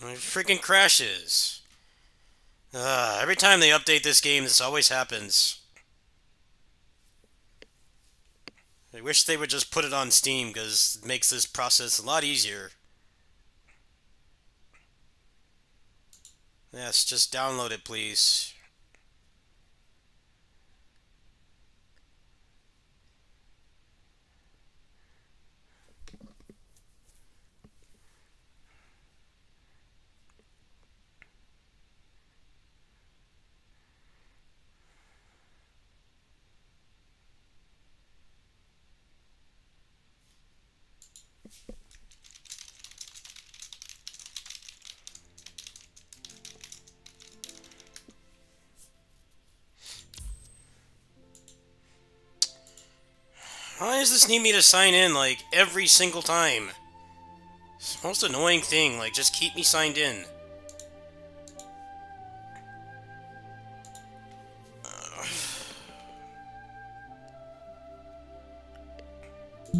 It freaking crashes. Every time they update this game, this always happens. I wish they would just put it on Steam because it makes this process a lot easier. Yes, just download it, please. Why does this need me to sign in, like, every single time? It's the most annoying thing, like, just keep me signed in.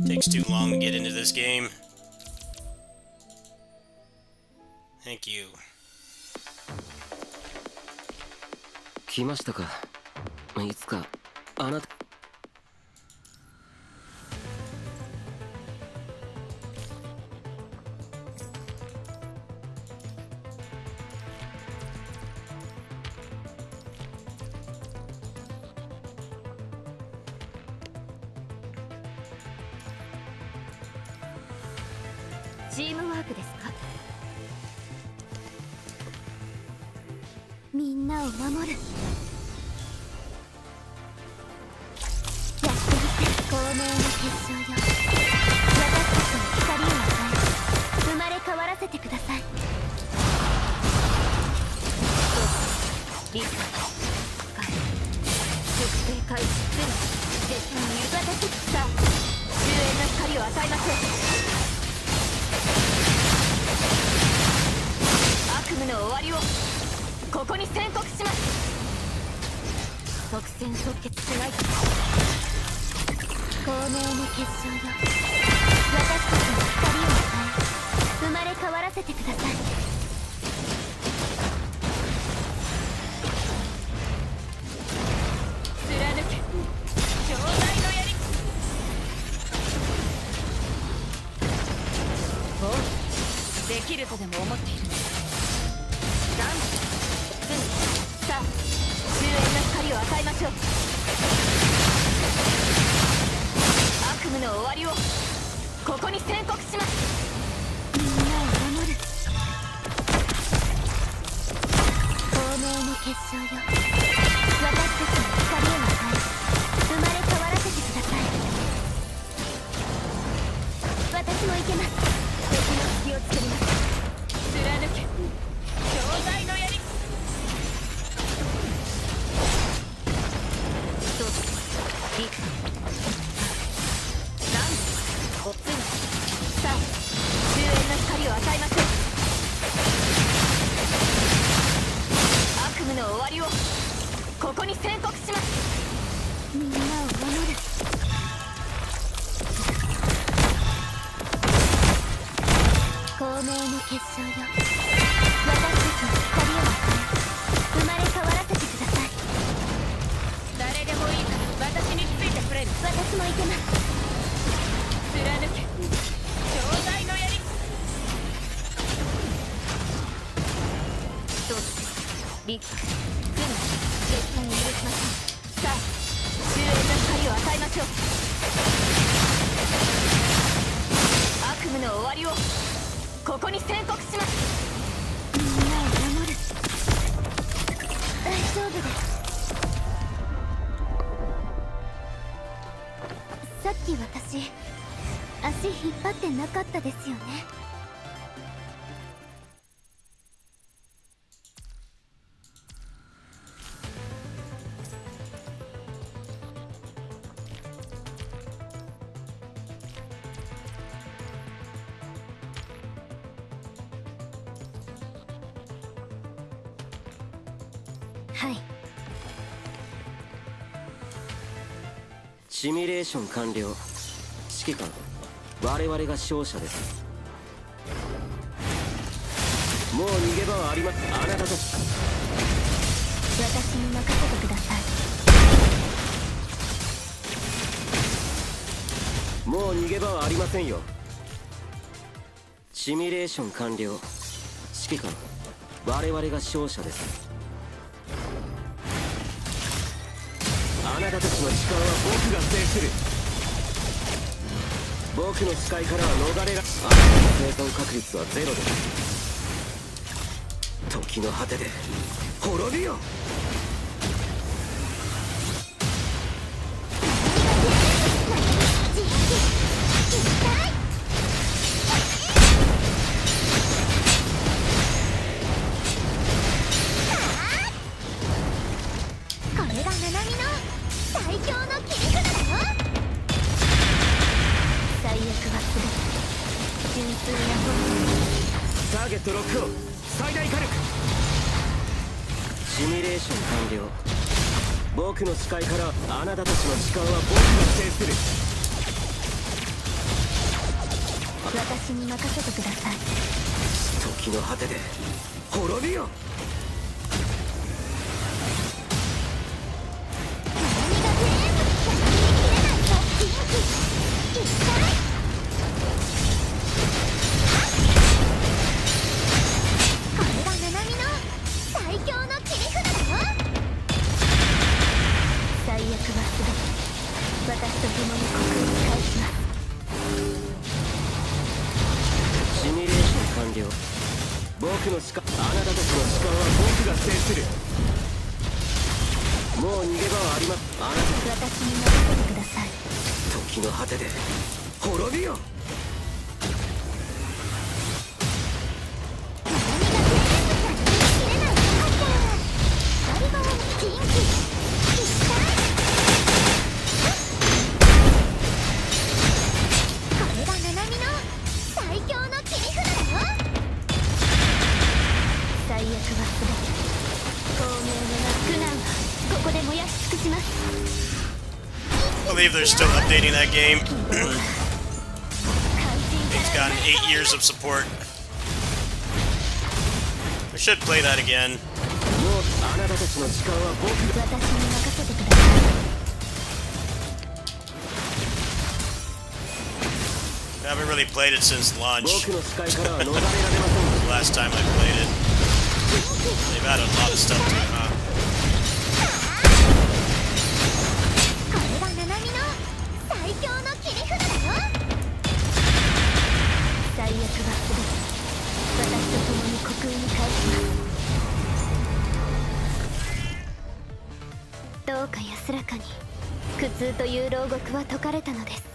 Takes too long to get into this game. Thank you. 来ましたか。いつかあなたチームワークですか。みんなを守る。やってみて。光明の結晶よ。私たちに光を与え、生まれ変わらせてください。理解、深い、熟成開始する。絶対に私さあ、終焉の光を与えましょう。悪夢の終わりをここに宣告します。即戦即決しないと。光明の結晶よ。私たちに光を与え、生まれ変わらせてください。貫け強大の槍。おう、できるとでも思っている。さあ、終焉の光を与えましょう。悪夢の終わりをここに宣告します。みんなを守る。光明の結晶よ。私たちに光を与え、生まれ変わらせてください。私もいけます。敵の隙を作ります。貫け強大の槍。理解、なんでこっちに。さあ、終焉の光を与えましょう。悪夢の終わりをここに宣告します。みんなを守る。光明の結晶よ。私たちに光を与え、生まれ変わらせてください。誰でもいいから私についてくれる。私もいけます。貫け強大の槍。どうぞ。理解、準備、絶対に許しません。さあ、終焉の光を与えましょう。悪夢の終わりをここに宣告します。みんなを守る。大丈夫です。さっき私、足引っ張ってなかったですよね。はい。シミュレーション完了。指揮官、我々が勝者です。もう逃げ場はあります。あなたたち私に任せてください。もう逃げ場はありませんよ。シミュレーション完了。指揮官、我々が勝者です。あなたたちの時間は僕が制する。僕の視界からは逃れらあなたの生存確率はゼロです。時の果てで滅びよ。これがナナミの最強の切り札だよ。最悪は全て純粋な本ターゲットロックオン。最大火力。シミュレーション完了。僕の視界からあなたたちの時間は僕が制する。私に任せてください。時の果てで滅びよ。ナナミが全部やりきれないぞ。ピンク一体これがナナミの最強の切り札だよ。最悪は全て私と共に国に返します。シミュレーション完了。僕の視界あなたたちの時間は僕が制する。もう逃げ場はあります。あなた私に任せてください。時の果てで滅びよ。ナナミが全部やりきれないぞ。ガリバーのピンク一体これがナナミの最強の切り札だよ。最悪は全て光明のな苦難はここで燃やし尽くします。 I believe they're still updating that game. 怪人 It's から gotten 8 years of support. I should play that again. もうあなたたちの時間は僕が。私に任せてください。I haven't really played it since launch. 僕の視界からは逃れられません。 Last time I played it. They've added a lot of stuff to it, huh? これがナナミの最強の切り札だよ。最悪は全て私と共に国に返します。どうか安らかに苦痛という牢獄は解かれたのです。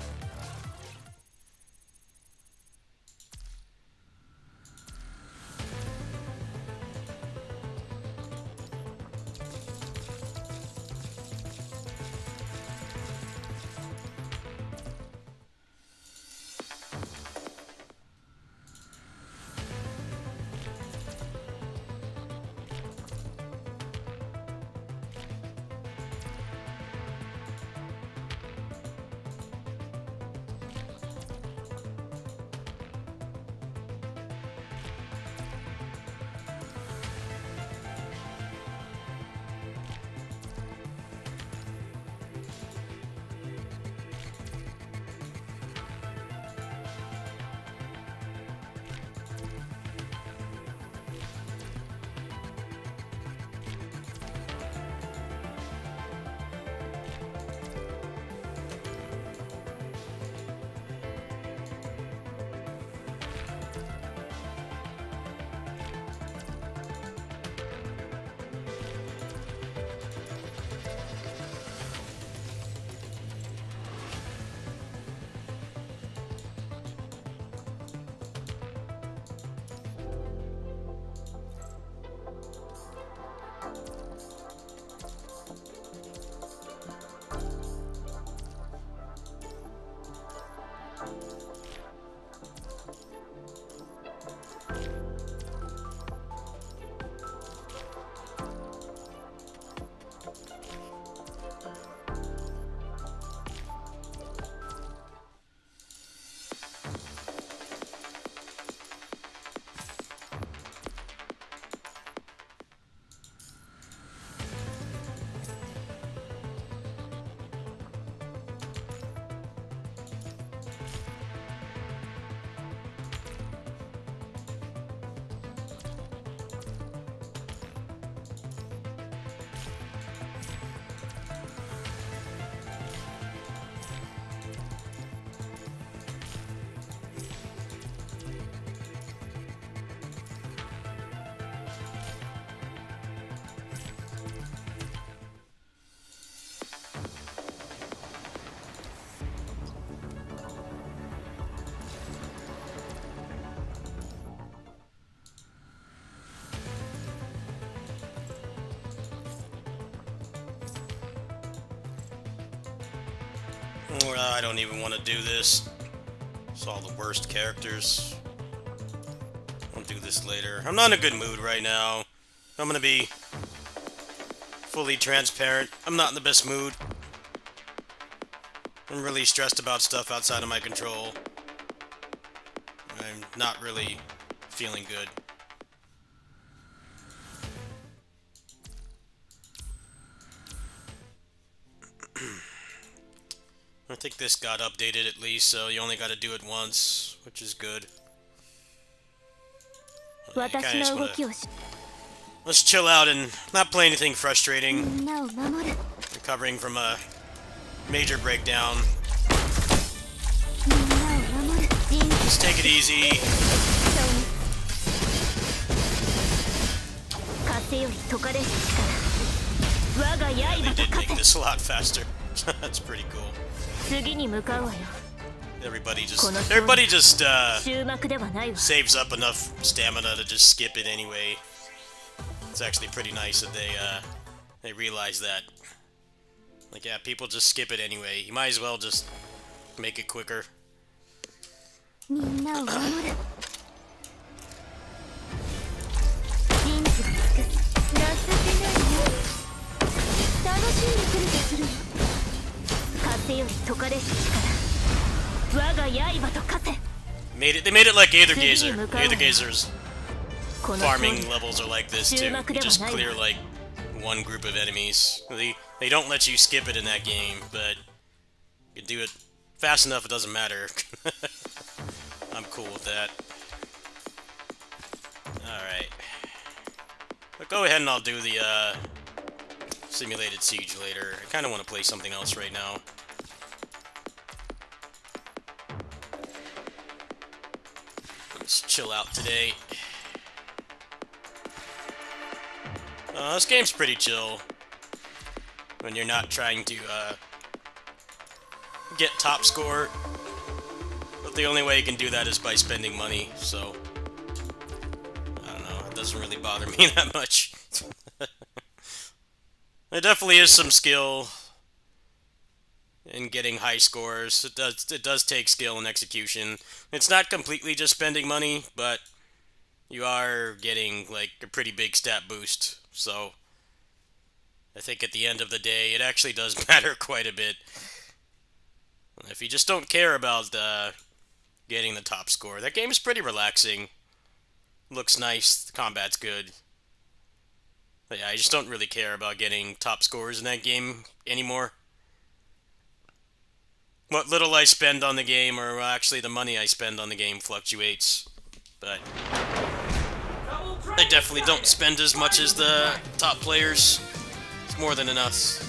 don't even want to do this. It's all the worst characters. I'll do this later. I'm not in a good mood right now. I'm gonna be fully transparent. I'm not in the best mood. I'm really stressed about stuff outside of my control. I'm not really feeling good. I think this got updated at least, so you only got to do it once, which is good. Let's chill out and not play anything frustrating. Recovering from a major breakdown. Just take it easy. Yeah, they did make this a lot faster. That's pretty cool. Everybody just saves up enough stamina to just skip it anyway. It's actually pretty nice that they realize that. Like, yeah, people just skip it anyway. You might as well just make it quicker. They made it like Aethergazer. Aethergazer's farming levels are like this too. You just clear like one group of enemies. They don't let you skip it in that game, but you can do it fast enough it doesn't matter. I'm cool with that. Alright. But go ahead and I'll do the simulated siege later. I kinda wanna play something else right now. Let's chill out today. This game's pretty chill when you're not trying to get top score, but the only way you can do that is by spending money, so I don't know, it doesn't really bother me that much. There definitely is some skill in getting high scores. It does take skill and execution. It's not completely just spending money, but you are getting like a pretty big stat boost. So I think at the end of the day, it actually does matter quite a bit. If you just don't care about getting the top score, that game is pretty relaxing. Looks nice, the combat's good. But yeah, I just don't really care about getting top scores in that game anymore. What little I spend on the game, or actually the money I spend on the game, fluctuates. But I definitely don't spend as much as the top players. It's more than enough.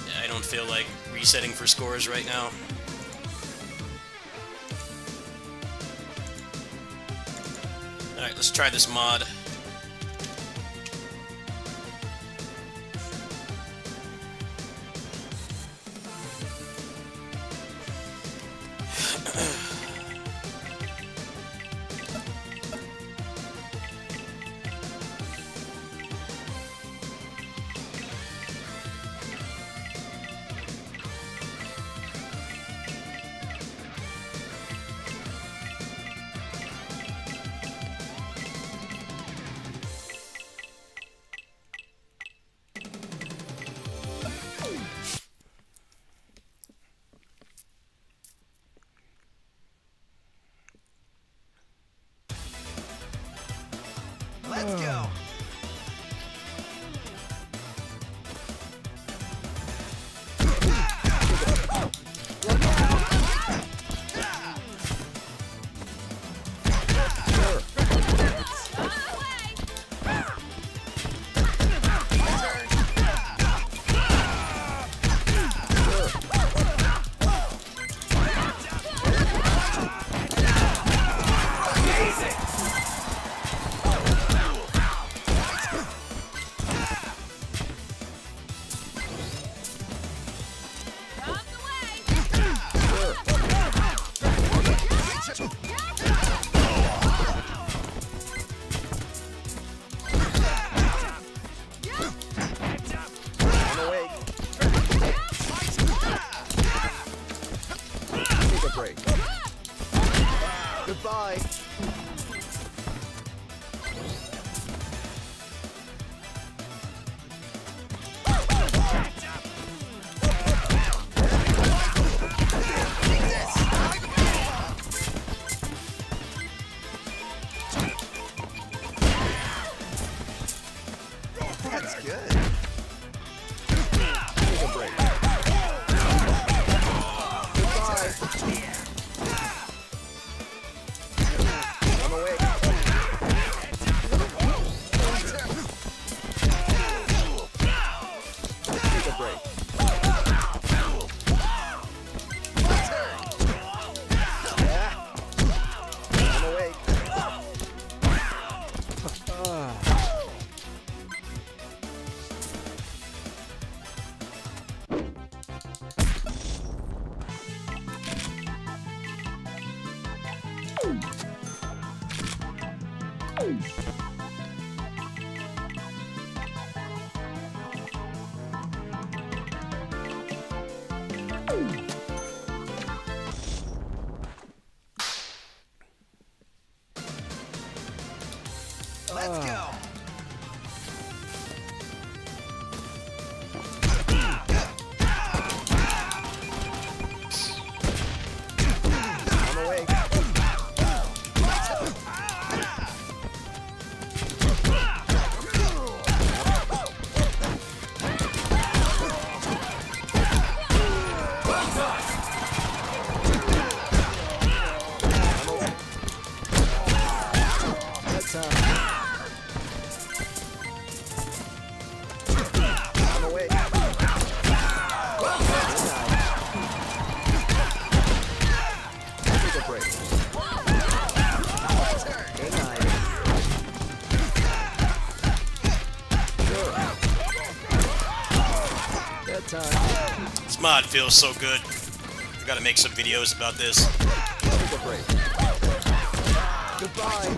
Yeah, I don't feel like resetting for scores right now. Alright, let's try this mod. Let's go. Let's go. I'm awake. That's I'm awake. Take a break. Good night. Bedtime. This mod feels so good. I gotta make some videos about this. Take a break. Goodbye.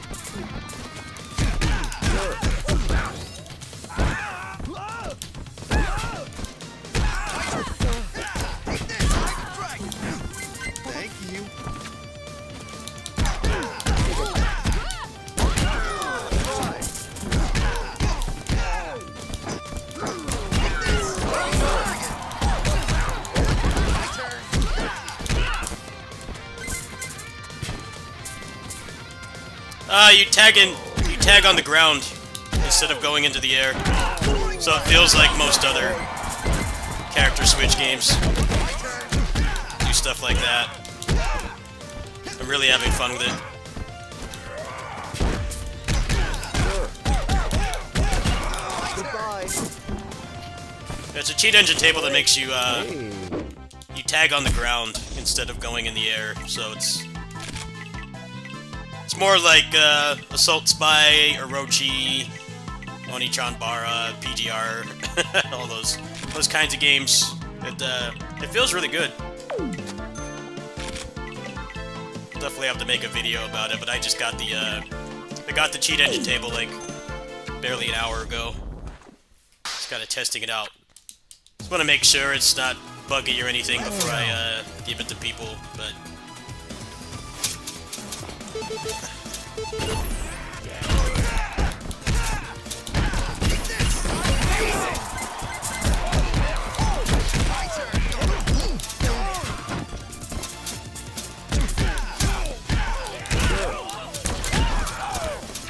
Take this, Double Dragon. Thank you. You tag on the ground instead of going into the air. So it feels like most other character switch games. Do stuff like that. I'm really having fun with it. Goodbye. It's a cheat engine table that makes you Hey. you tag on the ground instead of going in the air. So it's more like Assault Spy, Orochi, Onichan Bara, PGR, all those kinds of games. It feels really good. Definitely have to make a video about it, but I just got the cheat engine table like barely an hour ago. Just kind of testing it out. Just want to make sure it's not buggy or anything before I give it to people, but.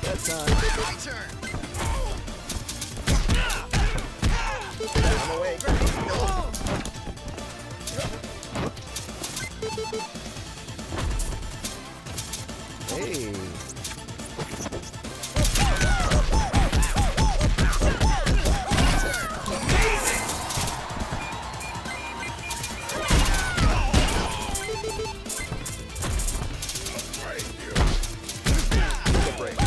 Bedtime. My turn. I'm awake. Hey. Take a break.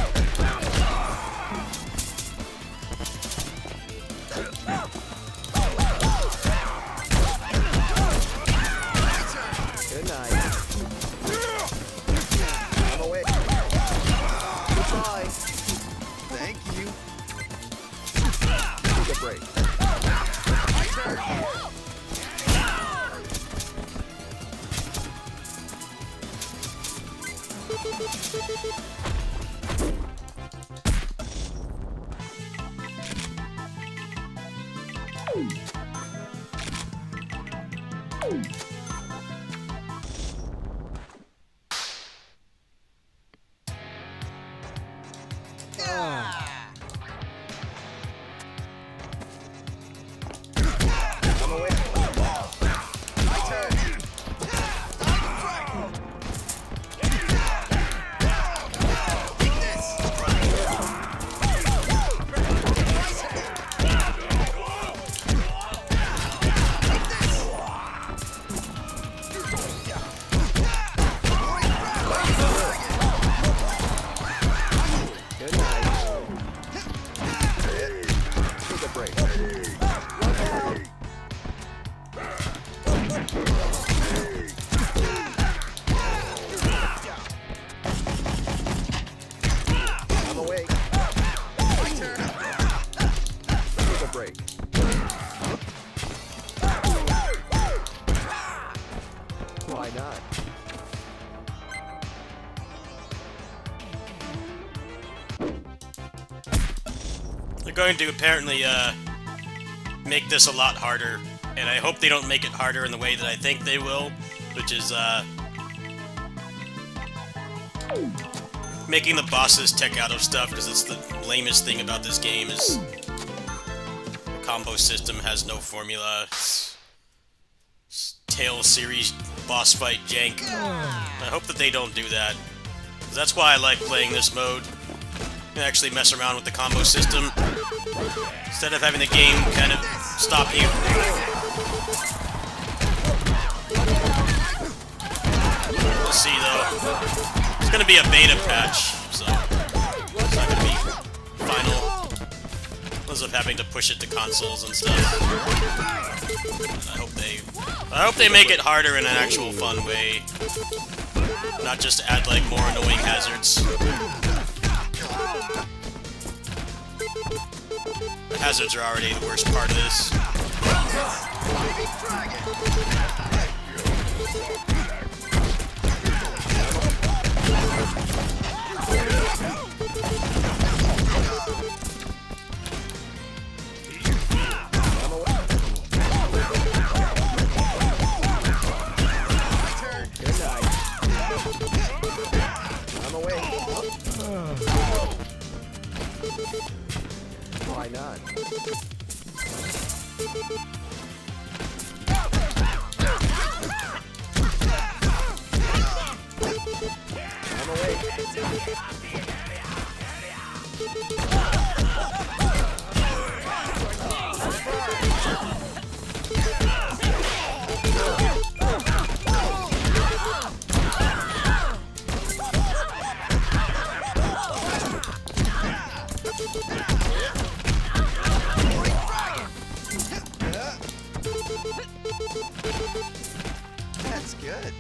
Good night. I'm awake. Goodbye. Thank you. Take a break. My turn. I'm awake. My turn. Double Dragon. Take this. My turn. They're going to apparently make this a lot harder, and I hope they don't make it harder in the way that I think they will, which is making the bosses tech out of stuff, because it's the lamest thing about this game is the combo system has no formula. It's Tales series boss fight jank. I hope that they don't do that, 'cause that's why I like playing this mode. You can actually mess around with the combo system instead of having the game kind of stop you. We'll see though. It's gonna be a beta patch, so it's not gonna be final. Ends up having to push it to consoles and stuff. And I hope they make it harder in an actual fun way, not just add like more annoying hazards. The hazards are already the worst part of this. Why not? I'm awake. That's good.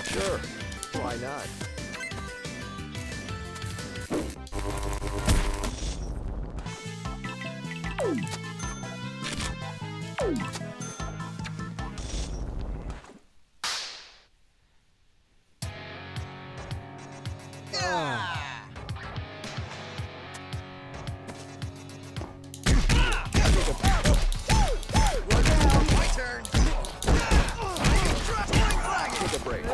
Sure. Why not? My turn. Take a break.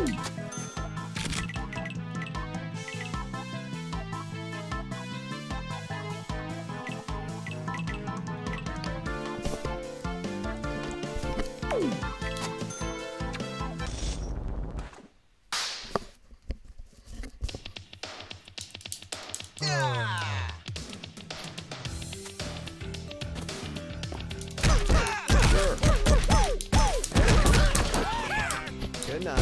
Good night.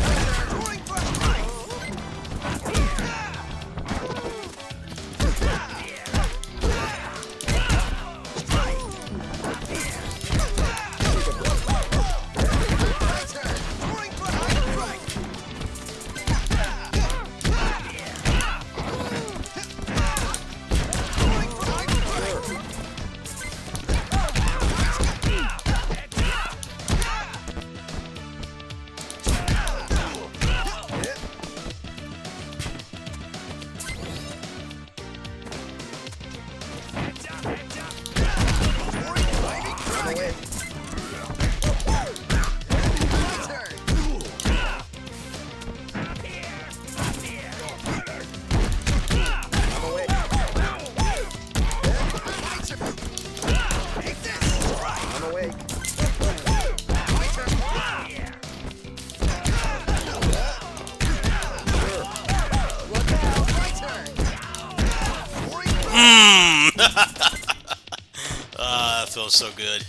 Ah, it feels so good.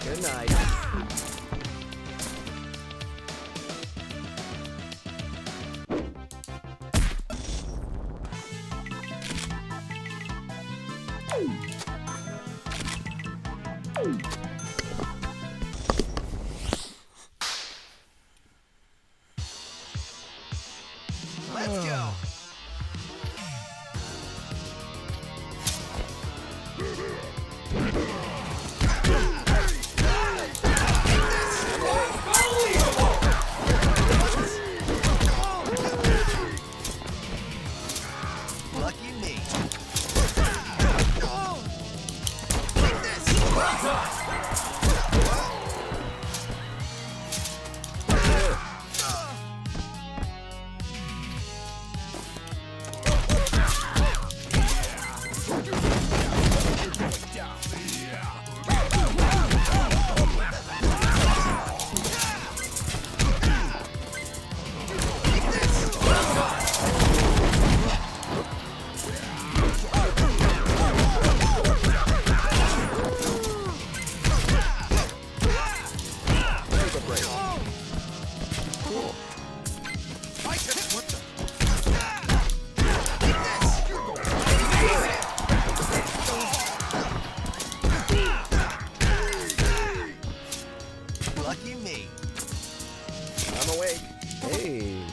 Good night. Let's go. Lucky me. Take this. Lucky me. I'm awake. Hey.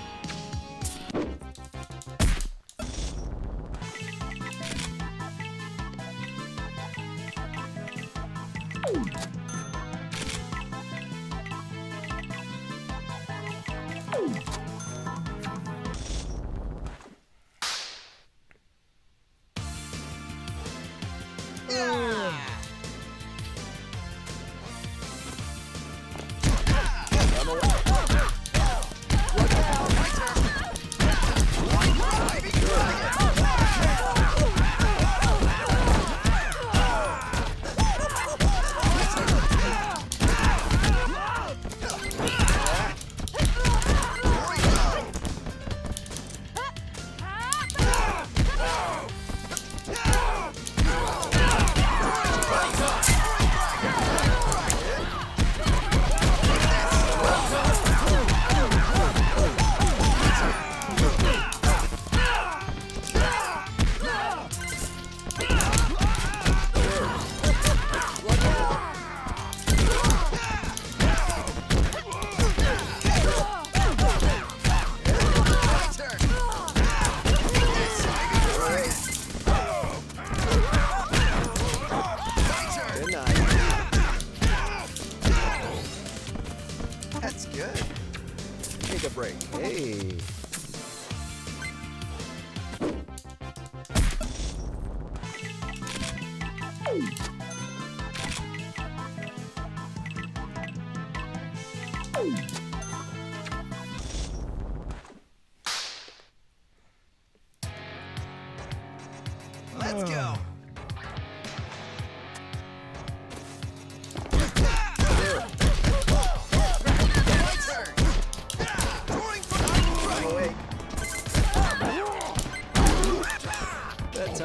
Hey. Let's go. My turn. Touring for I'm awake. That's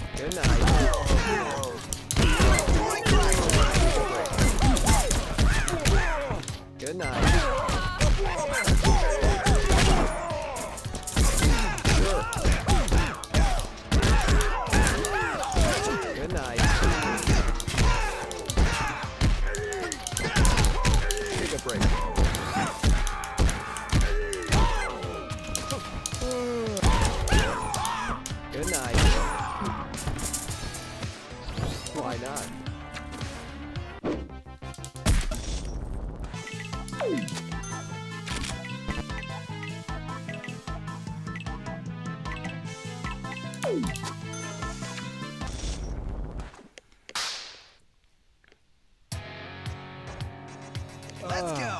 good night. Good night. Good night. Take a break. Good night. Why not? Let's go.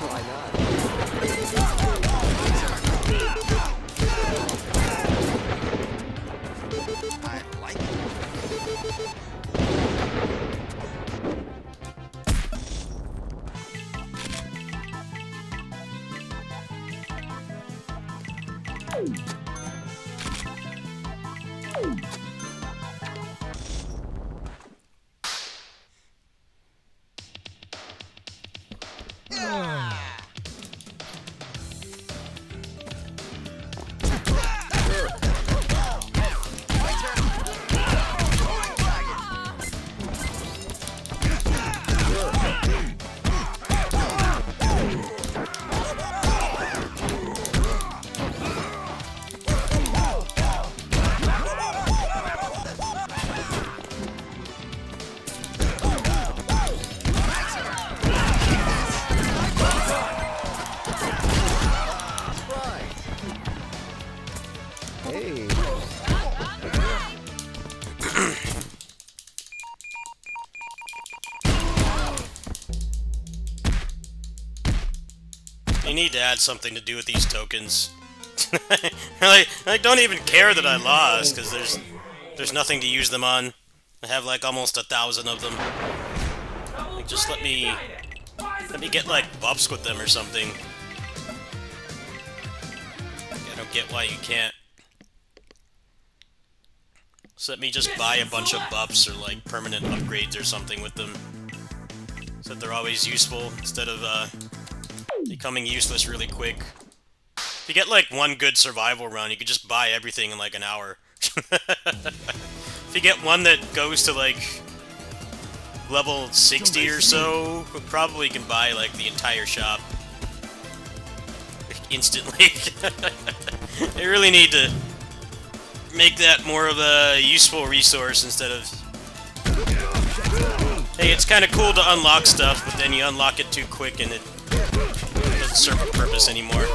Why not? I like it. My turn. Double Dragon. Hey. You need to add something to do with these tokens. I don't even care that I lost, because there's nothing to use them on. I have like almost 1,000 of them. Like, just let me get like buffs with them or something. I don't get why you can't. So let me just buy a bunch of buffs or like permanent upgrades or something with them. So that they're always useful instead of becoming useless really quick. If you get like one good survival run, you could just buy everything in like an hour. If you get one that goes to like level 60 or so, we probably can buy like the entire shop instantly. They really need to make that more of a useful resource instead of, hey, it's kind of cool to unlock stuff, but then you unlock it too quick and it doesn't serve a purpose anymore.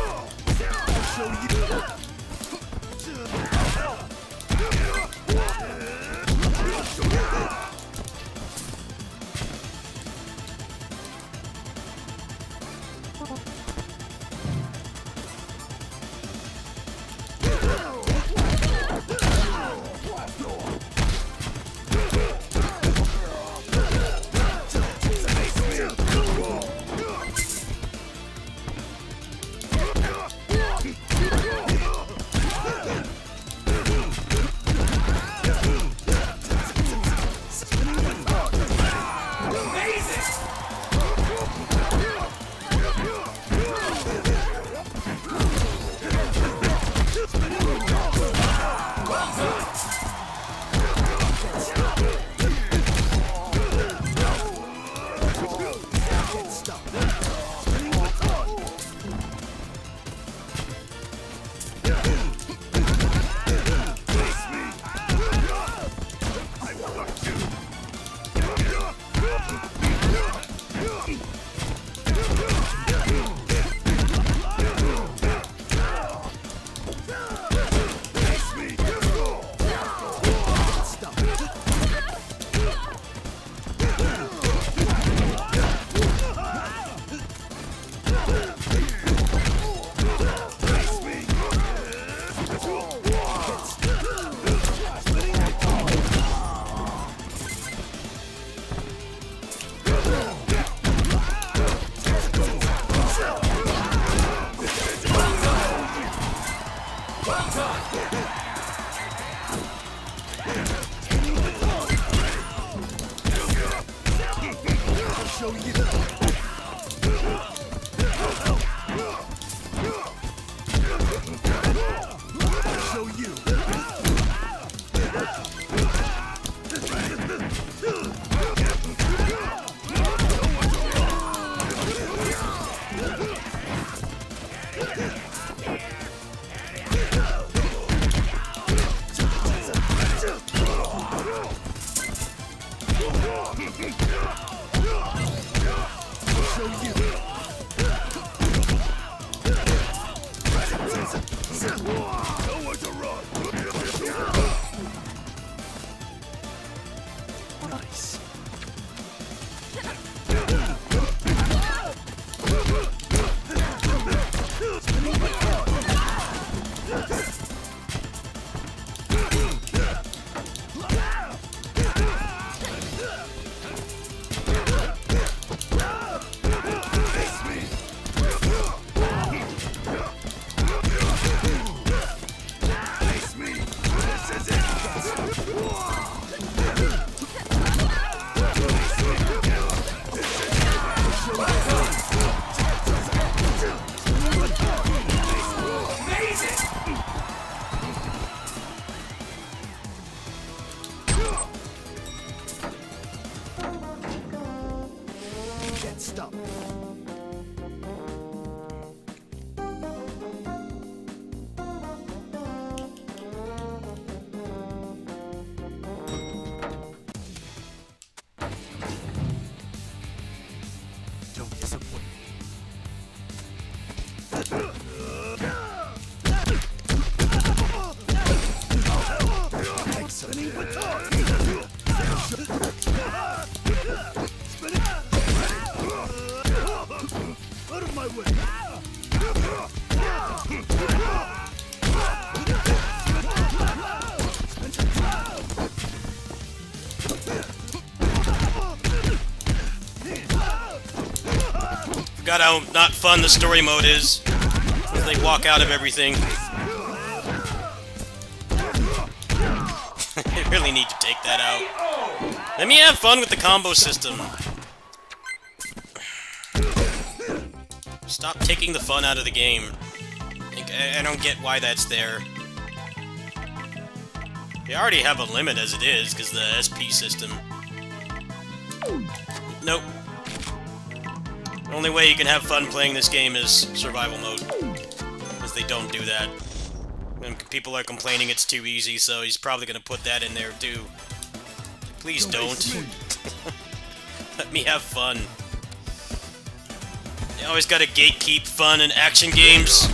Forgot how not fun the story mode is. They walk out of everything. I really need to take that out. Let me have fun with the combo system. Stop taking the fun out of the game. I don't get why that's there. They already have a limit as it is, because the SP system. Nope. The only way you can have fun playing this game is survival mode. Because they don't do that. And people are complaining it's too easy, so he's probably gonna put that in there too. Please don't. Let me have fun. You always gotta gatekeep fun in action games.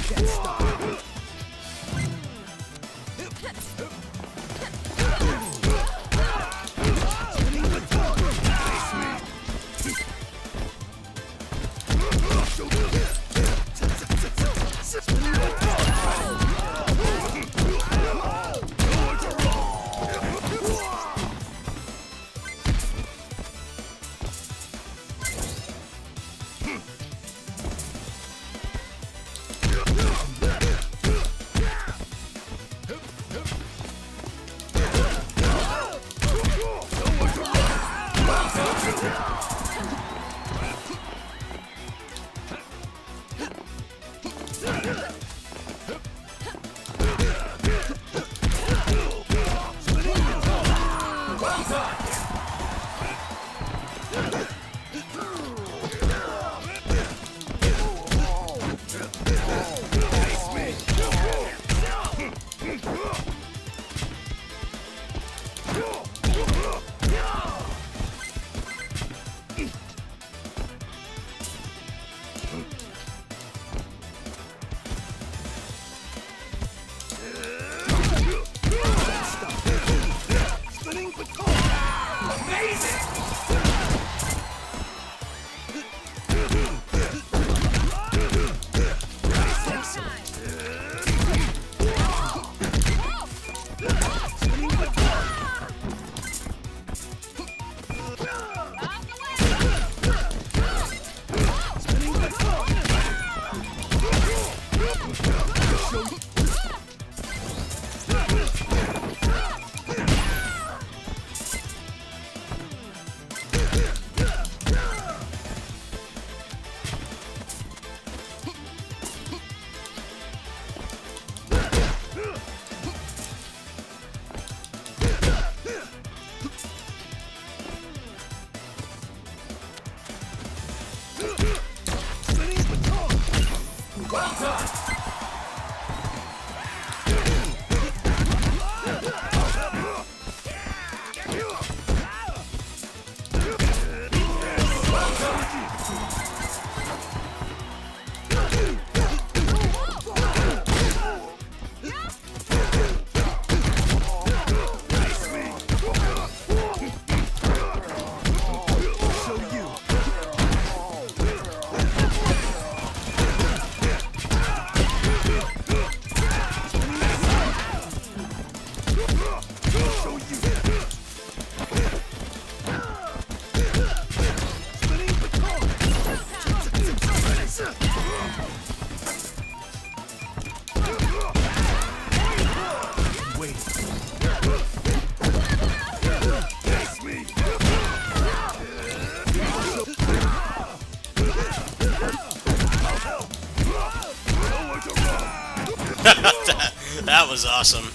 That was awesome.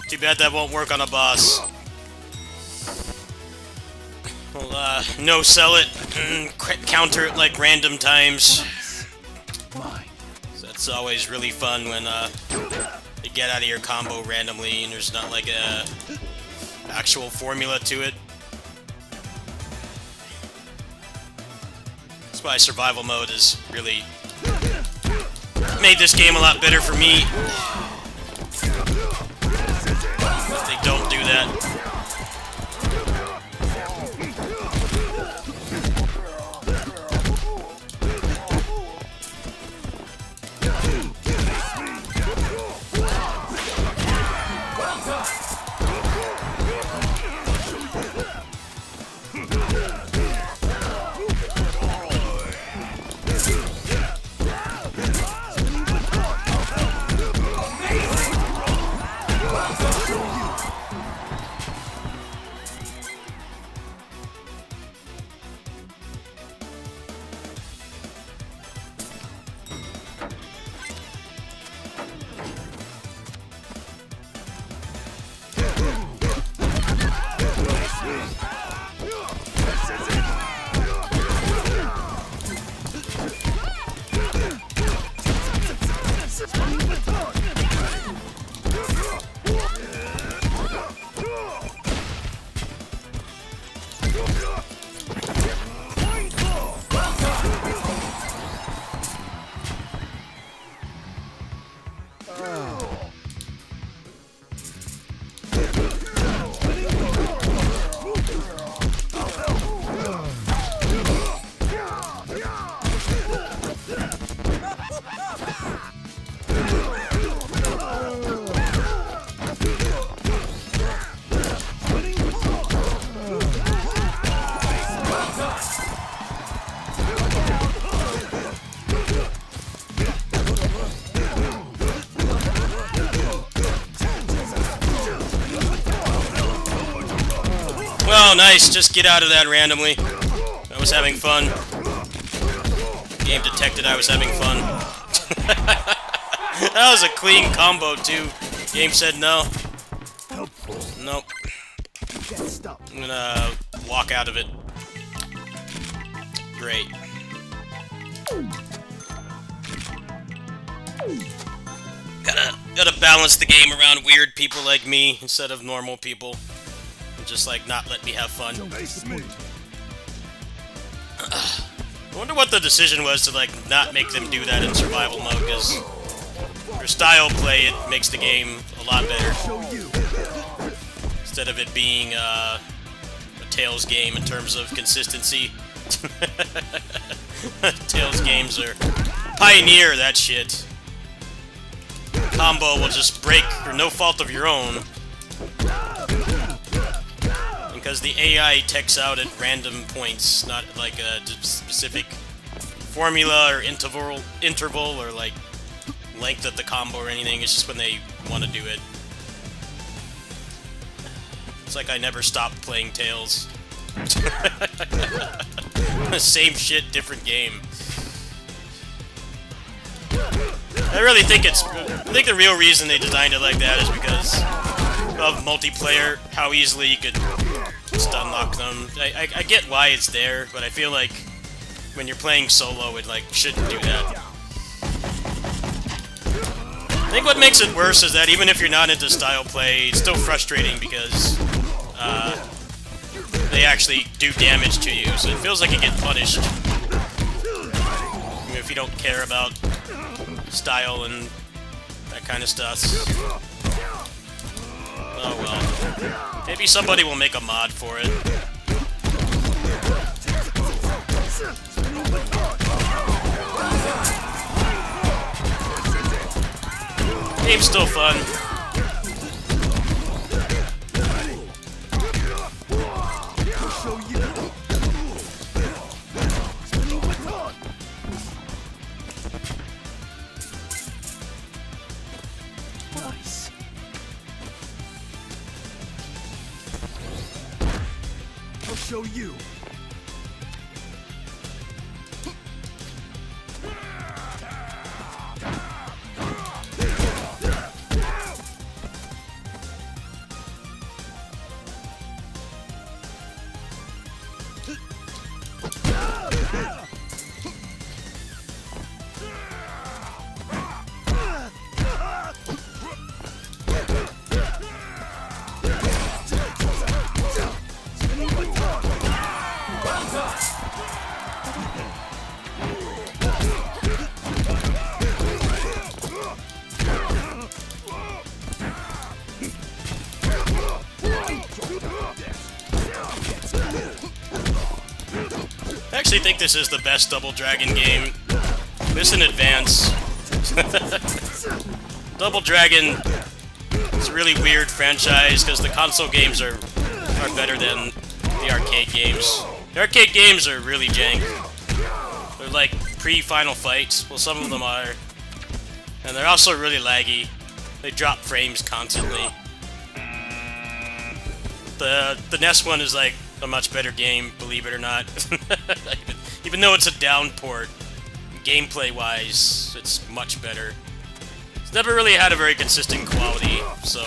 Too bad that won't work on a boss. Well, no sell it, counter it like random times. So that's always really fun when you get out of your combo randomly and there's not like a actual formula to it. That's why survival mode has really made this game a lot better for me. They don't do that. Well, nice. Just get out of that randomly. I was having fun. Game detected I was having fun. That was a clean combo, too. Game said no. Nope. I'm gonna walk out of it. Great. Gotta balance the game around weird people like me instead of normal people. And just like not let me have fun. I wonder what the decision was to like not make them do that in survival mode, because for style play it makes the game a lot better. Instead of it being a Tales game in terms of consistency. Tales games are pioneer that shit. Combo will just break for no fault of your own. Because the AI techs out at random points, not like a specific formula or interval or like length of the combo or anything. It's just when they want to do it. It's like I never stopped playing Tales. Same shit, different game. I really think I think the real reason they designed it like that is because of multiplayer, how easily you could just unlock them. I get why it's there, but I feel like when you're playing solo, it like shouldn't do that. I think what makes it worse is that even if you're not into style play, it's still frustrating because they actually do damage to you, so it feels like you get punished. Even if you don't care about style and that kind of stuff. Oh well. Maybe somebody will make a mod for it. Game's still fun. Show you. I actually think this is the best Double Dragon game. This in advance. Double Dragon is a really weird franchise because the console games are better than the arcade games. The arcade games are really jank. They're like pre-Final Fight. Well, some of them are. And they're also really laggy. They drop frames constantly. The NES one is like a much better game, believe it or not. Even though it's a down port, gameplay-wise, it's much better. It's never really had a very consistent quality, so...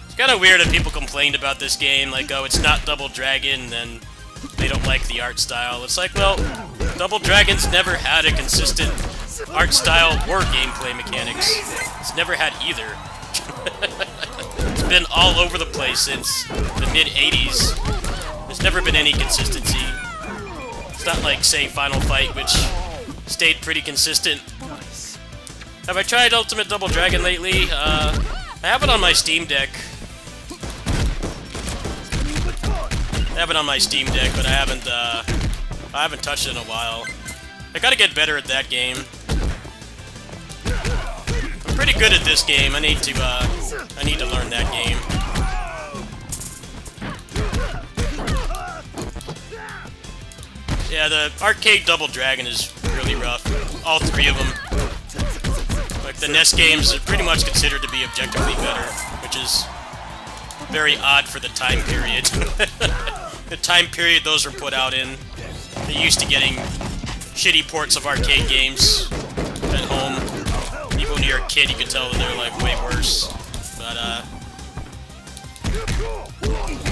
It's kind of weird that people complained about this game, like, oh, it's not Double Dragon, and they don't like the art style. It's like, well, Double Dragon's never had a consistent art style or gameplay mechanics. It's never had either. It's been all over the place since the mid-80s. There's never been any consistency. It's not like, say, Final Fight, which stayed pretty consistent. Have I tried Ultimate Double Dragon lately? I have it on my Steam Deck. But I haven't touched it in a while. I gotta get better at that game. I'm pretty good at this game. I need to learn that game. Yeah, the arcade Double Dragon is really rough. All three of them. Like, the NES games are pretty much considered to be objectively better, which is very odd for the time period. The time period those were put out in. They're used to getting shitty ports of arcade games at home. Even when you're a kid, you can tell that they're like way worse. But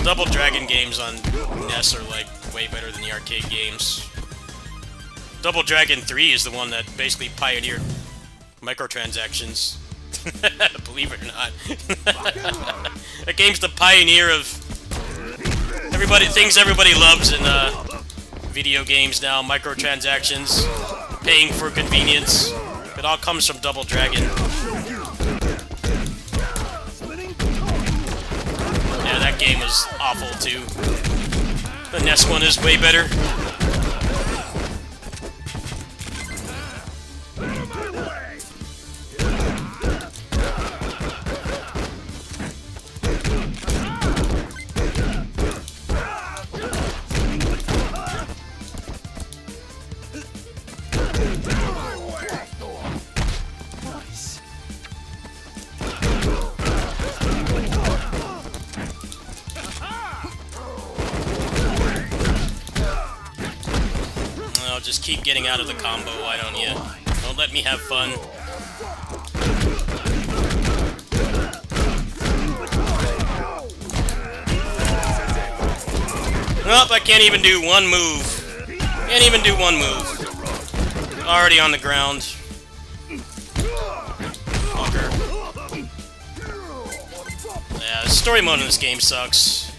Double Dragon games on NES are like way better than the arcade games. Double Dragon 3 is the one that basically pioneered microtransactions. Believe it or not. That game's the pioneer of things everybody loves in video games now. Microtransactions, paying for convenience. It all comes from Double Dragon. Yeah, that game was awful too. The NES one is way better. Just keep getting out of the combo, why don't you? Don't let me have fun. Nope, I can't even do one move. Can't even do one move. Already on the ground. Fucker. Yeah, the story mode in this game sucks.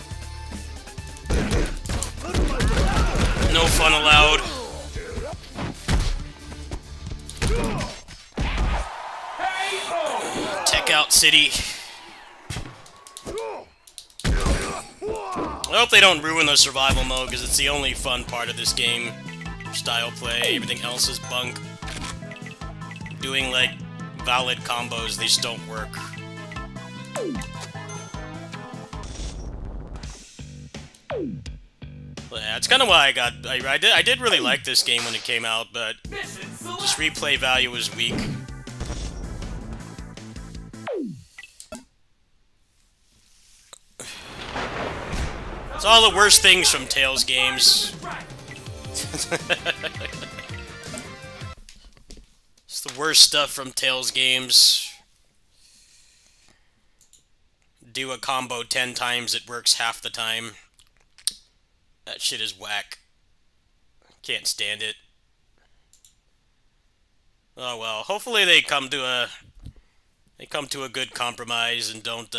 No fun allowed. Out City. I hope they don't ruin the survival mode, because it's the only fun part of this game. Style play, everything else is bunk. Doing, like, valid combos, they just don't work. But yeah, it's kind of why I did really like this game when it came out, but just replay value was weak. It's all the worst things from Tales games. It's the worst stuff from Tales games. Do a combo 10 times, it works half the time. That shit is whack. Can't stand it. Oh well, hopefully they come to a good compromise and don't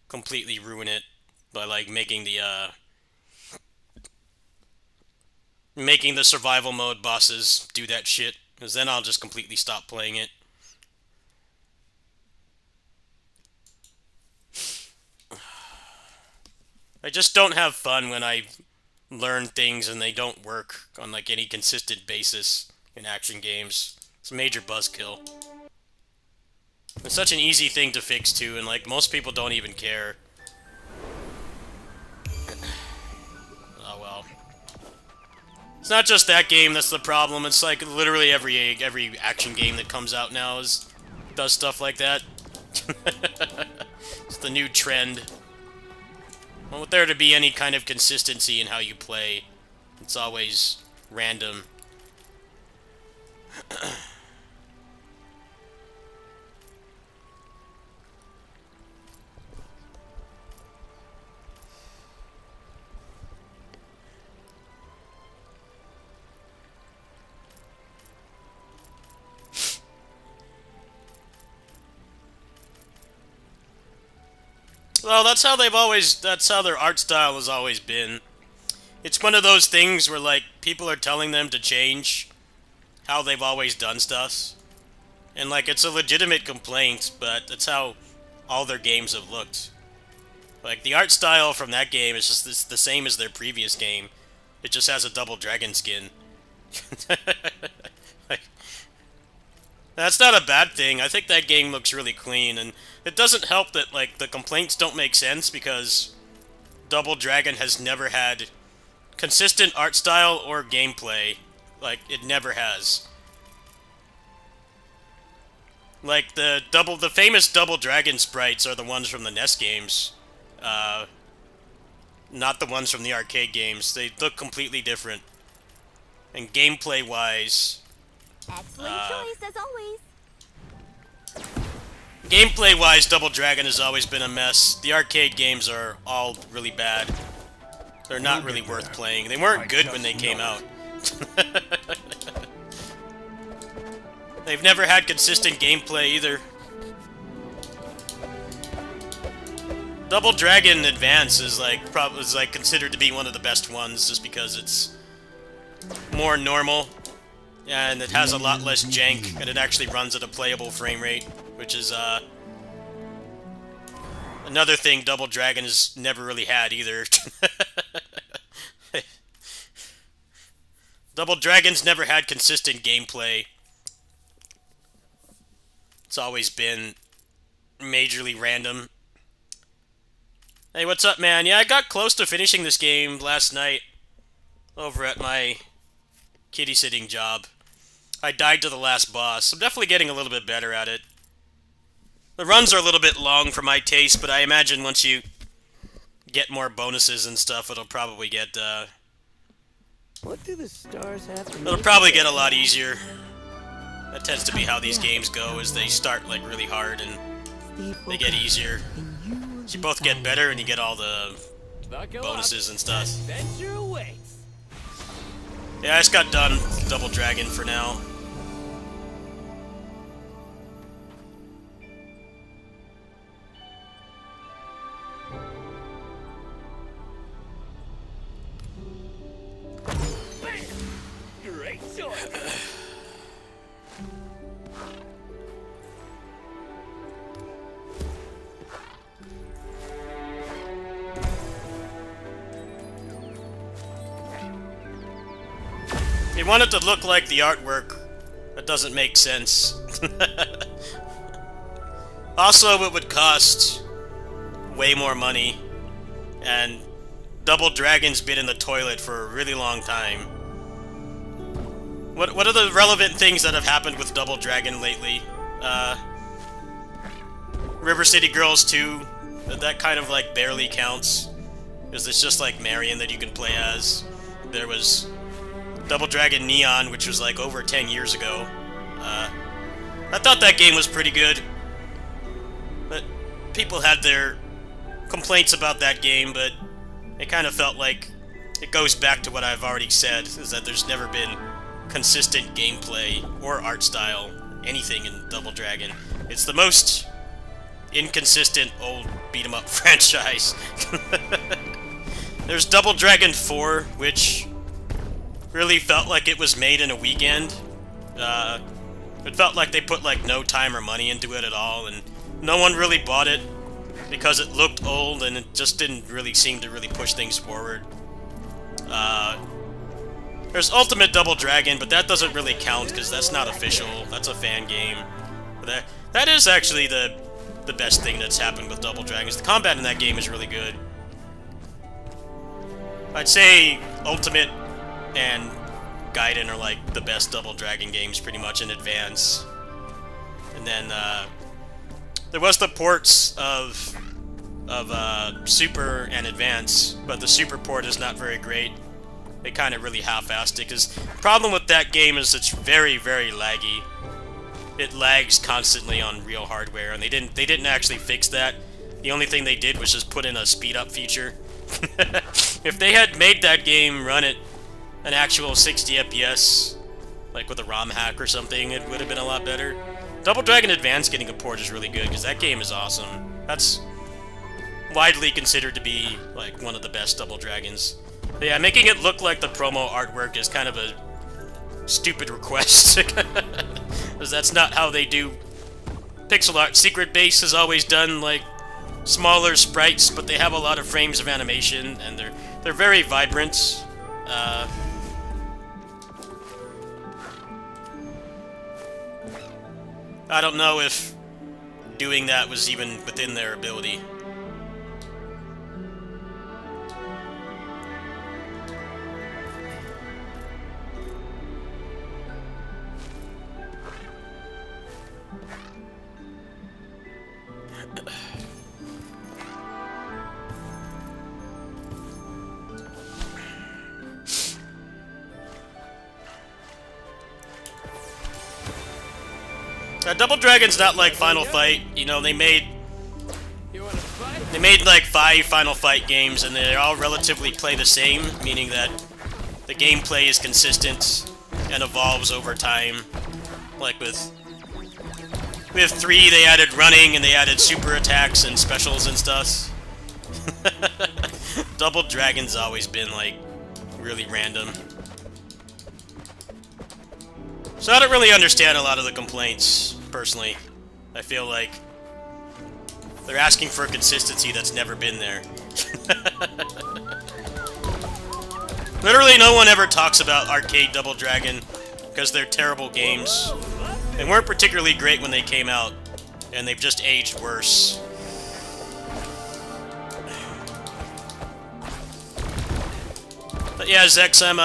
completely ruin it by like making the survival mode bosses do that shit, because then I'll just completely stop playing it. I just don't have fun when I learn things and they don't work on like any consistent basis in action games. It's a major buzzkill. It's such an easy thing to fix too, and like most people don't even care. Oh well. It's not just that game that's the problem. It's like literally every action game that comes out now does stuff like that. It's the new trend. I want there to be any kind of consistency in how you play. It's always random. Well, that's how their art style has always been. It's one of those things where, like, people are telling them to change how they've always done stuff. And, like, it's a legitimate complaint, but that's how all their games have looked. Like, the art style from that game is just the same as their previous game. It just has a Double Dragon skin. Like, that's not a bad thing. I think that game looks really clean, and it doesn't help that, like, the complaints don't make sense because Double Dragon has never had consistent art style or gameplay. Like, it never has. Like the famous Double Dragon sprites are the ones from the NES games, uh, not the ones from the arcade games. They look completely different. And gameplay wise, Excellent choice as always. Double Dragon has always been a mess. The arcade games are all really bad. They're not really worth playing. They weren't good when they came out. They've never had consistent gameplay either. Double Dragon Advance is like considered to be one of the best ones just because it's more normal and it has a lot less jank and it actually runs at a playable frame rate, which is another thing Double Dragon has never really had either. Double Dragon's never had consistent gameplay. It's always been majorly random. Hey, what's up, man? Yeah, I got close to finishing this game last night over at my kitty-sitting job. I died to the last boss. I'm definitely getting a little bit better at it. The runs are a little bit long for my taste, but I imagine once you get more bonuses and stuff, it'll probably get, What do the stars have to it'll probably get a lot easier. That tends to be how these games go, is they start, like, really hard and they get easier. So you both get better and you get all the bonuses and stuff. Adventure awaits. Yeah, I just got done with Double Dragon for now. Great choice. They want it to look like the artwork. That doesn't make sense. Also, it would cost way more money, and Double Dragon's been in the toilet for a really long time. What are the relevant things that have happened with Double Dragon lately? River City Girls 2, that kind of like barely counts, because it's just like Marion that you can play as. There was Double Dragon Neon, which was like over 10 years ago. I thought that game was pretty good, but people had their complaints about that game, but it kind of felt like it goes back to what I've already said, is that there's never been consistent gameplay or art style, anything in Double Dragon. It's the most inconsistent old beat-em-up franchise. There's Double Dragon 4, which really felt like it was made in a weekend. It felt like they put like no time or money into it at all, and no one really bought it because it looked old and it just didn't really seem to really push things forward. There's Ultimate Double Dragon, but that doesn't really count because that's not official. That's a fan game. But that is actually the best thing that's happened with Double Dragons. The combat in that game is really good. I'd say Ultimate and Gaiden are like the best Double Dragon games pretty much in advance. And then there was the ports of Super and Advance, but the Super port is not very great. They kind of really half-assed it, because the problem with that game is it's very, very laggy. It lags constantly on real hardware, and they didn't actually fix that. The only thing they did was just put in a speed-up feature. If they had made that game run at an actual 60 FPS, like with a ROM hack or something, it would have been a lot better. Double Dragon Advance getting a port is really good, because that game is awesome. That's widely considered to be like one of the best Double Dragons. But yeah, making it look like the promo artwork is kind of a stupid request, because that's not how they do pixel art. Secret Base has always done like smaller sprites, but they have a lot of frames of animation, and they're very vibrant. I don't know if doing that was even within their ability. Double Dragon's not like Final Fight. You know, they made You wanna fight? like 5 Final Fight games, and they all relatively play the same, meaning that the gameplay is consistent and evolves over time. Like with 3, they added running and they added super attacks and specials and stuff. Double Dragon's always been like really random. So I don't really understand a lot of the complaints, personally. I feel like they're asking for a consistency that's never been there. Literally no one ever talks about arcade Double Dragon because they're terrible games. They weren't particularly great when they came out, and they've just aged worse. But yeah, Zex, I'm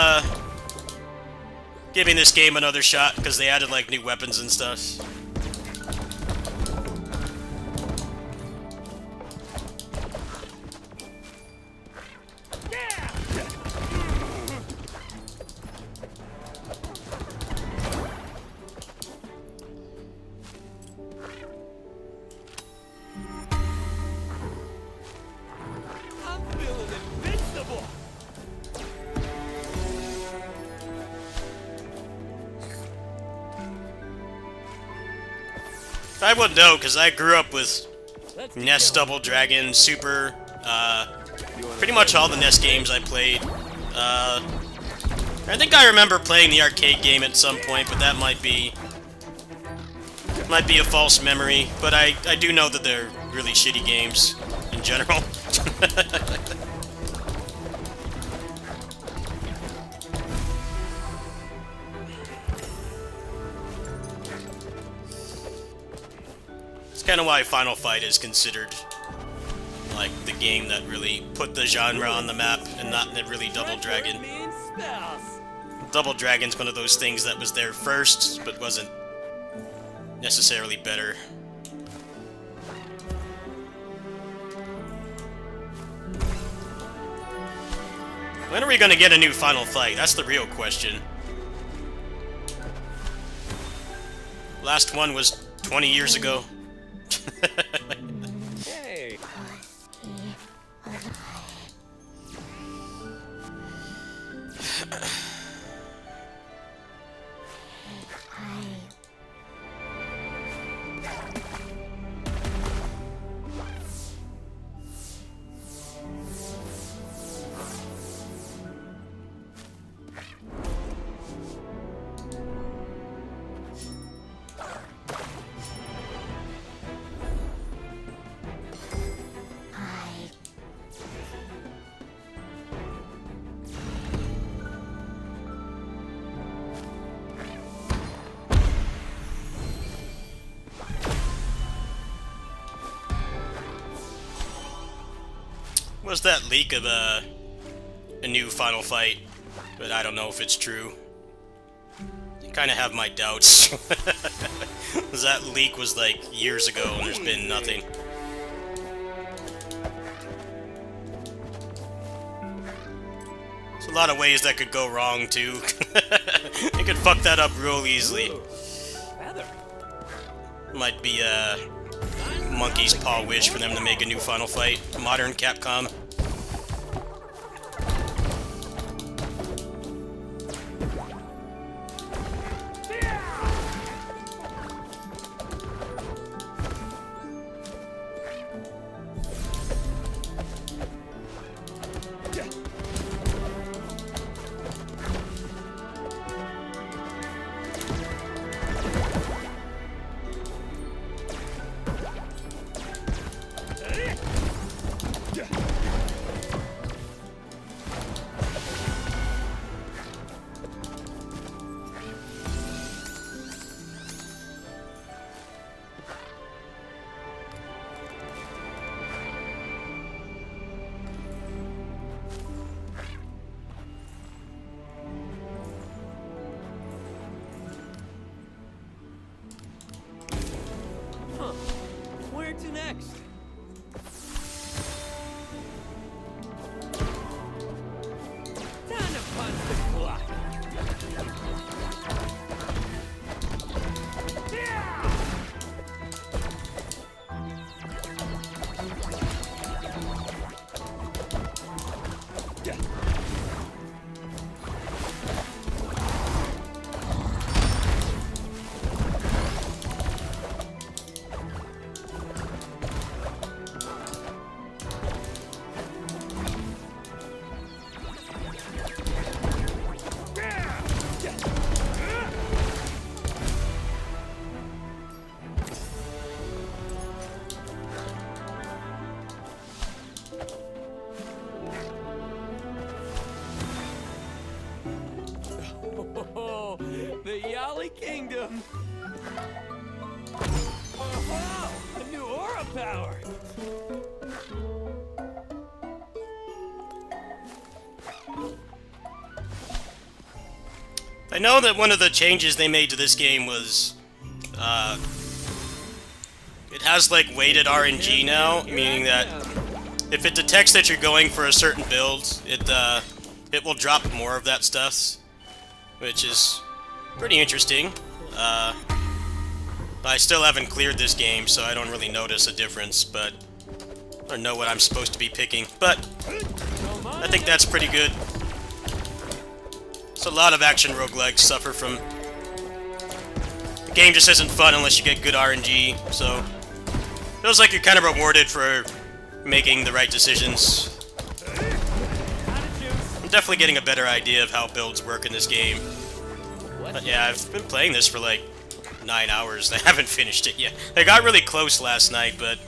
giving this game another shot because they added like new weapons and stuff. I'm feeling invincible. I would know because I grew up with Let's NES go. Double Dragon, Super, pretty much all the NES games I played. I think I remember playing the arcade game at some point, but that might be a false memory. But I do know that they're really shitty games in general. It's kind of why Final Fight is considered like the game that really put the genre on the map, and not really Double Dragon. Mean spouse. Double Dragon's one of those things that was there first, but wasn't necessarily better. When are we gonna get a new Final Fight? That's the real question. Last one was 20 years ago. Hey. Was that leak of a new Final Fight, but I don't know if it's true. I kind of have my doubts. That leak was like years ago and there's been nothing. There's a lot of ways that could go wrong too. They could fuck that up real easily. Ooh, feather. Might be a monkey's paw wish for them to make a new Final Fight. Modern Capcom. power. I know that one of the changes they made to this game was, it has like weighted RNG now, meaning that if it detects that you're going for a certain build, it will drop more of that stuff, which is pretty interesting. I still haven't cleared this game, so I don't really notice a difference, but or know what I'm supposed to be picking. But I think that's pretty good. So a lot of action roguelikes suffer from the game just isn't fun unless you get good RNG. So feels like you're kind of rewarded for making the right decisions. I'm definitely getting a better idea of how builds work in this game. But yeah, I've been playing this for like 9 hours. I haven't finished it yet. I got really close last night, but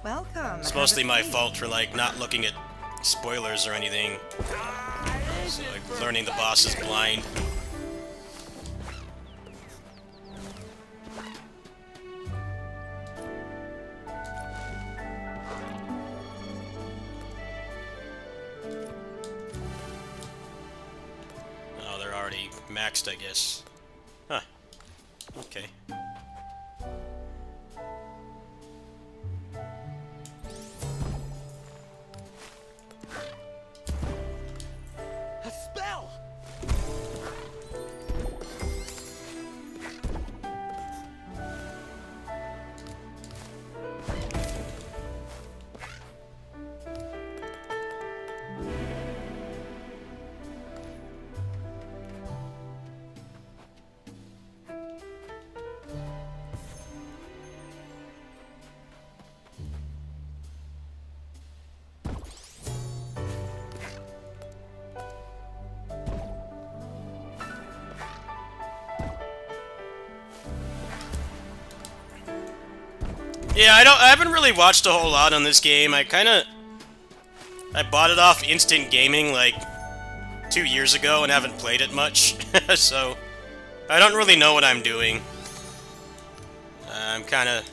Welcome. it's mostly my fault for like not looking at spoilers or anything. So, like, learning the boss is blind. Oh, they're already maxed, I guess. Huh. Okay. A spell. Yeah, I haven't really watched a whole lot on this game. I bought it off Instant Gaming like 2 years ago and haven't played it much, so I don't really know what I'm doing. I'm kind of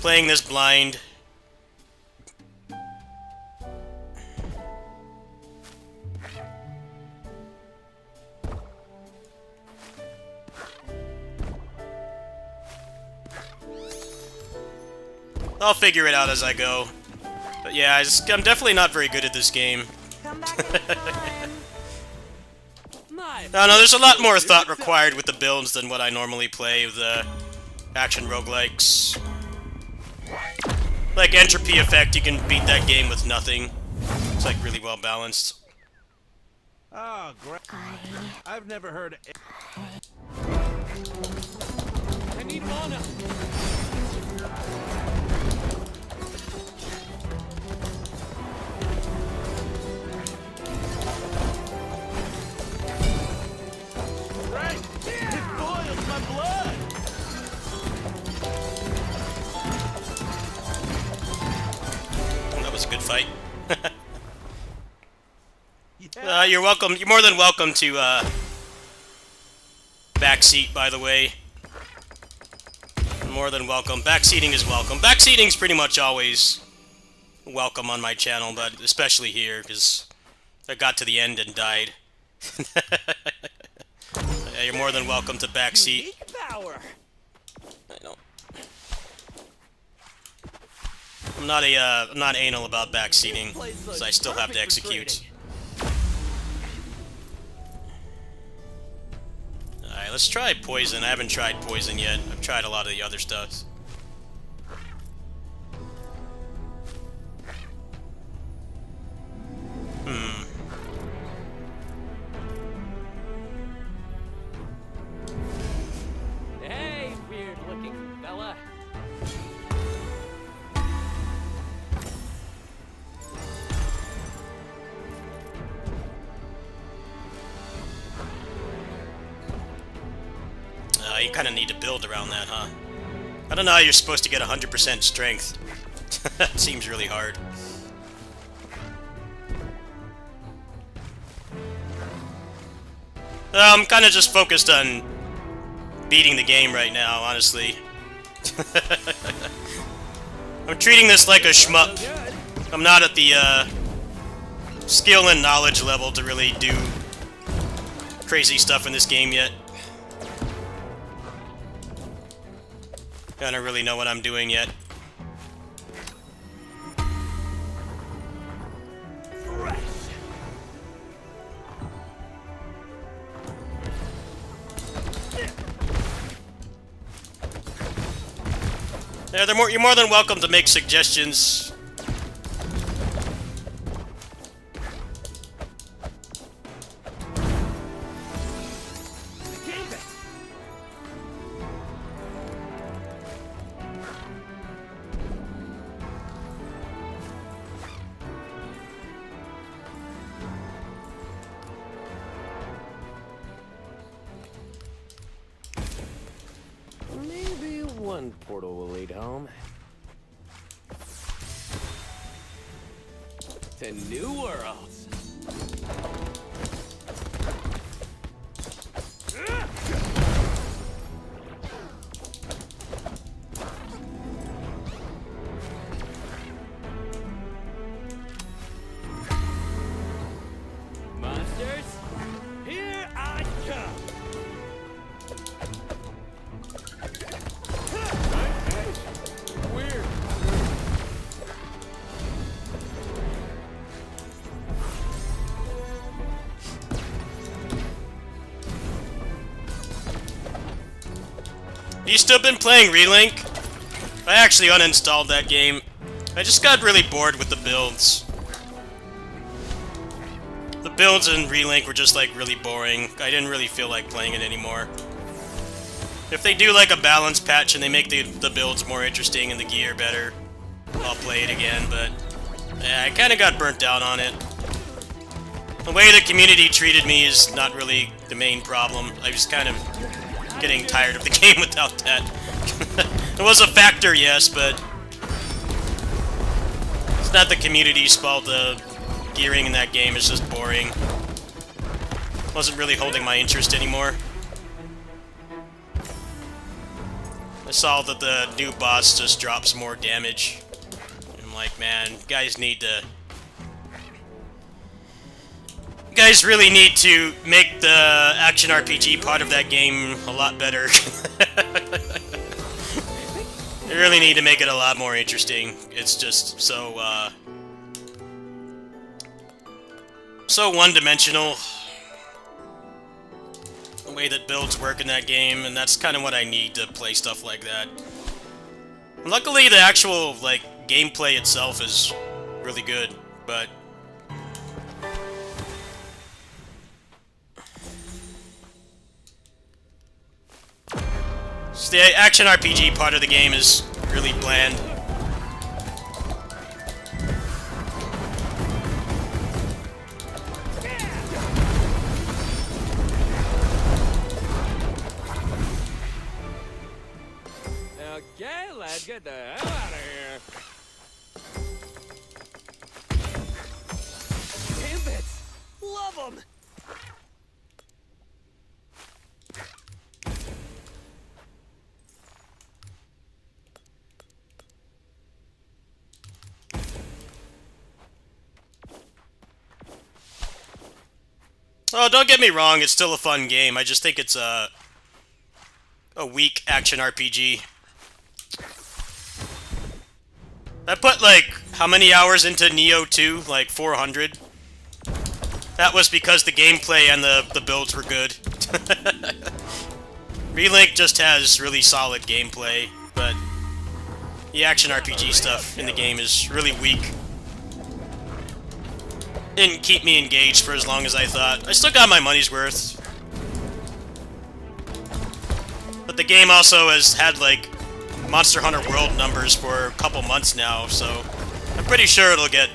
playing this blind. I'll figure it out as I go. But yeah, I'm definitely not very good at this game. Come back anytime. No, there's a lot more thought required with the builds than what I normally play with action roguelikes. Like Entropy Effect, you can beat that game with nothing. It's like really well balanced. Oh, great. I've never heard. I need mana. Right. It boils my blood. Oh, that was a good fight. Yeah. You're welcome. You're more than welcome to backseat, by the way. More than welcome. Backseating is welcome. Backseating's pretty much always welcome on my channel, but especially here, because I got to the end and died. Yeah, you're more than welcome to backseat. Unique power. I don't. I'm not anal about backseating, because I still have to execute. Alright, let's try poison. I haven't tried poison yet. I've tried a lot of the other stuff. Hey, weird-looking fella. You kind of need to build around that, huh? I don't know how you're supposed to get 100% strength. That seems really hard. I'm kind of just focused on beating the game right now, honestly. I'm treating this like a shmup. I'm not at the skill and knowledge level to really do crazy stuff in this game yet. I don't really know what I'm doing yet. Yeah, you're more than welcome to make suggestions. Maybe one portal will lead home. To new worlds. Monsters, here I come. Weird. You still been playing Relink? I actually uninstalled that game. I just got really bored with the builds. The builds in Relink were just like really boring. I didn't really feel like playing it anymore. If they do like a balance patch and they make the builds more interesting and the gear better, I'll play it again, but yeah, I kind of got burnt out on it. The way the community treated me is not really the main problem. I was kind of getting tired of the game without that. It was a factor, yes, but it's not the community's fault. The gearing in that game is just boring. Wasn't really holding my interest anymore. I saw that the new boss just drops more damage. I'm like, man, guys really need to make the action RPG part of that game a lot better. They really need to make it a lot more interesting. It's just so one-dimensional, the way that builds work in that game, and that's kind of what I need to play stuff like that. And luckily, the actual like gameplay itself is really good, but the action RPG part of the game is really bland. Okay, let's get the hell out of here. Gambits! Love them! Oh, don't get me wrong, it's still a fun game. I just think it's a weak action RPG. I put, like, how many hours into Neo 2? Like, 400? That was because the gameplay and the builds were good. Relink just has really solid gameplay, but the action RPG stuff in the game is really weak. Didn't keep me engaged for as long as I thought. I still got my money's worth. But the game also has had, like, Monster Hunter World numbers for a couple months now, so I'm pretty sure it'll get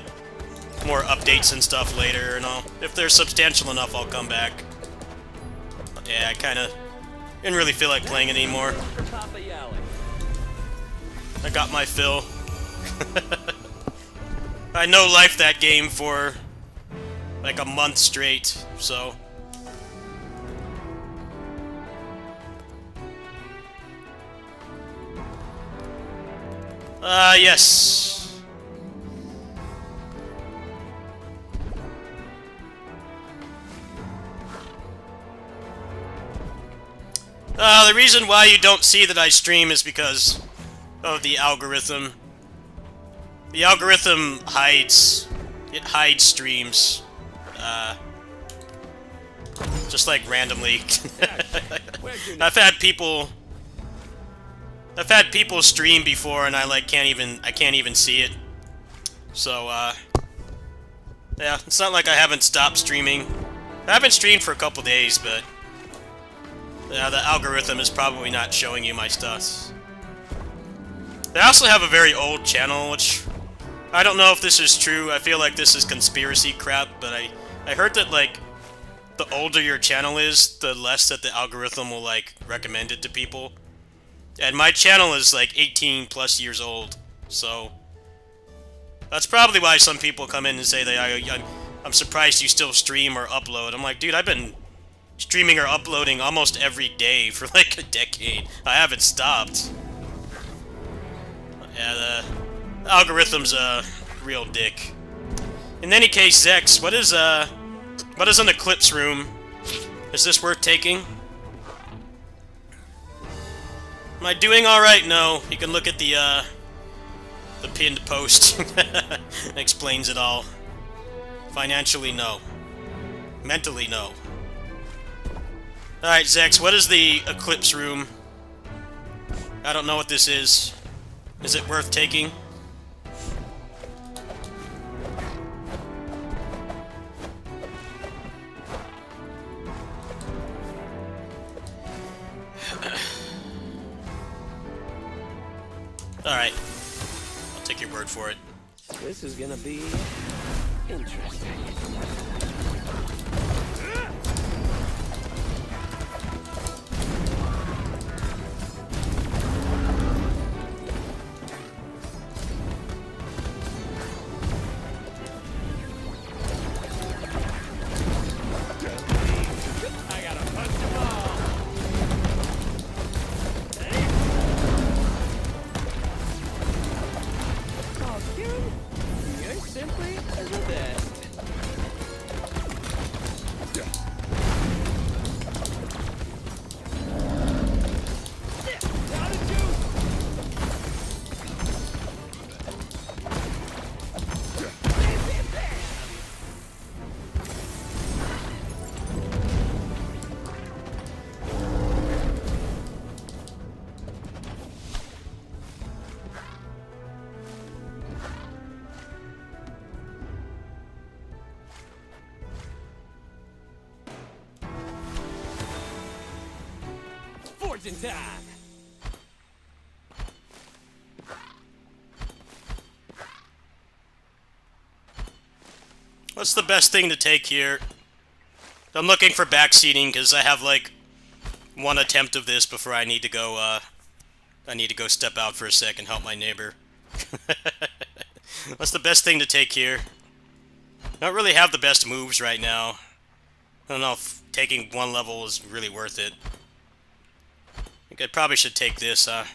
more updates and stuff later, and if they're substantial enough, I'll come back. But yeah, I kinda didn't really feel like playing it anymore. I got my fill. I no-lifed that game for like a month straight, so Yes. The reason why you don't see that I stream is because of the algorithm. The algorithm hides streams, just like randomly. I've had people stream before, and I can't even see it. So yeah, it's not like I haven't stopped streaming. I haven't streamed for a couple days, but yeah, the algorithm is probably not showing you my stuff. They also have a very old channel, which I don't know if this is true. I feel like this is conspiracy crap, but I heard that, like, the older your channel is, the less that the algorithm will, like, recommend it to people. And my channel is, like, 18 plus years old, so that's probably why some people come in and say I'm surprised you still stream or upload. I'm like, dude, I've been streaming or uploading almost every day for, like, a decade. I haven't stopped. Yeah, the algorithm's a real dick. In any case, Zex, what is an Eclipse room? Is this worth taking? Am I doing alright? No. You can look at the pinned post. Explains it all. Financially, no. Mentally, no. Alright, Zex, what is the Eclipse room? I don't know what this is. Is it worth taking? Alright. I'll take your word for it. This is gonna be interesting. Fortune time! What's the best thing to take here? I'm looking for backseating because I have like one attempt of this before I need to go step out for a sec and help my neighbor. What's the best thing to take here? I don't really have the best moves right now. I don't know if taking one level is really worth it. I think I probably should take this, A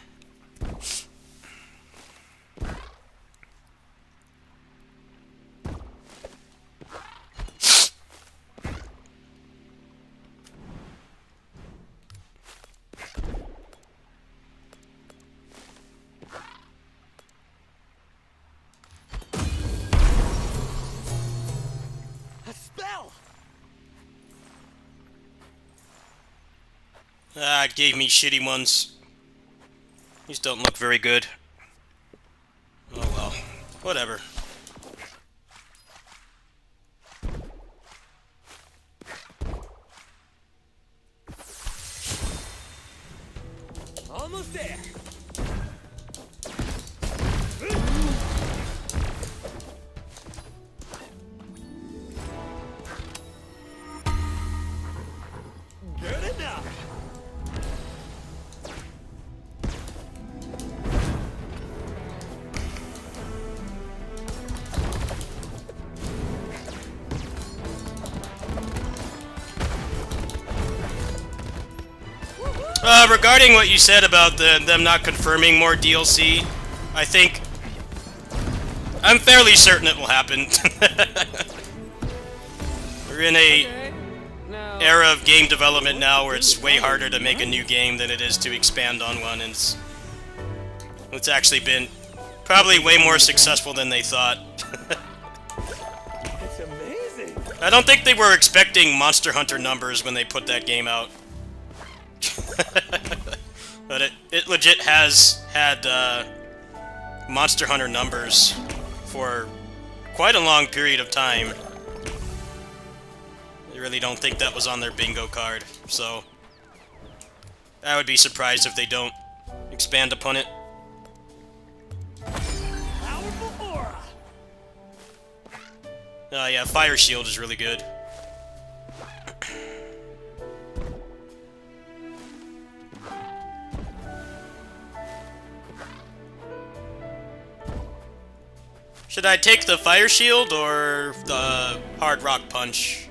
spell! it gave me shitty ones. These don't look very good. Oh well. Whatever. Almost there! Good enough! Regarding what you said about them not confirming more DLC, I think I'm fairly certain it will happen. We're in a era of game development now where it's way harder to make a new game than it is to expand on one, and it's actually been probably way more successful than they thought. It's amazing. I don't think they were expecting Monster Hunter numbers when they put that game out. But it legit has had Monster Hunter numbers for quite a long period of time. I really don't think that was on their bingo card, so I would be surprised if they don't expand upon it. Powerful aura. Yeah, Fire Shield is really good. Should I take the Fire Shield or the Hard Rock Punch?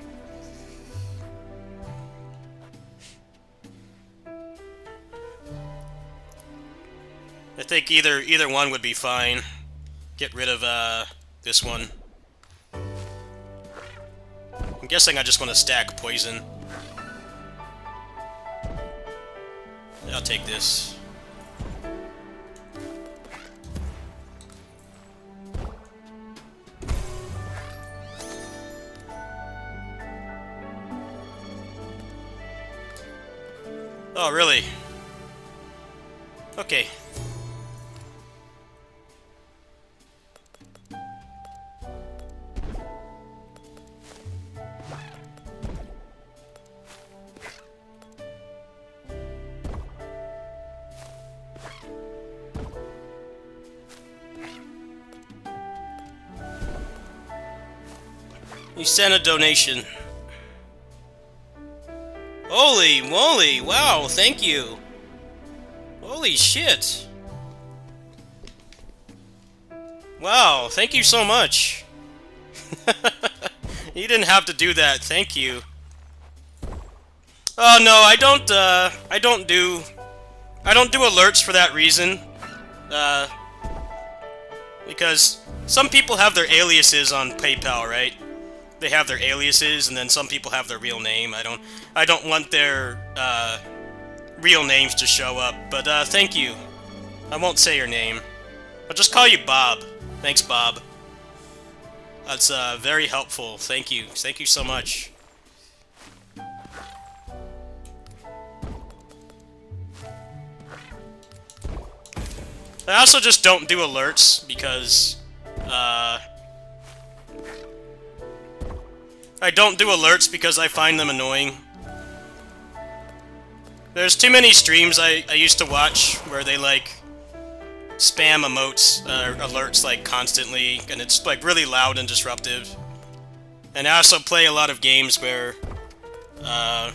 I think either one would be fine. Get rid of this one. I'm guessing I just want to stack poison. I'll take this. Oh, really? Okay. You sent a donation. Holy moly, wow, thank you. Holy shit. Wow, thank you so much. You didn't have to do that, thank you. Oh no, I don't do alerts for that reason. Because some people have their aliases on PayPal, right? They have their aliases, and then some people have their real name. I don't want their real names to show up. But thank you. I won't say your name. I'll just call you Bob. Thanks, Bob. That's very helpful. Thank you. Thank you so much. I also just don't do alerts because I don't do alerts because I find them annoying. There's too many streams I used to watch where they like spam emotes, alerts like constantly, and it's like really loud and disruptive. And I also play a lot of games where I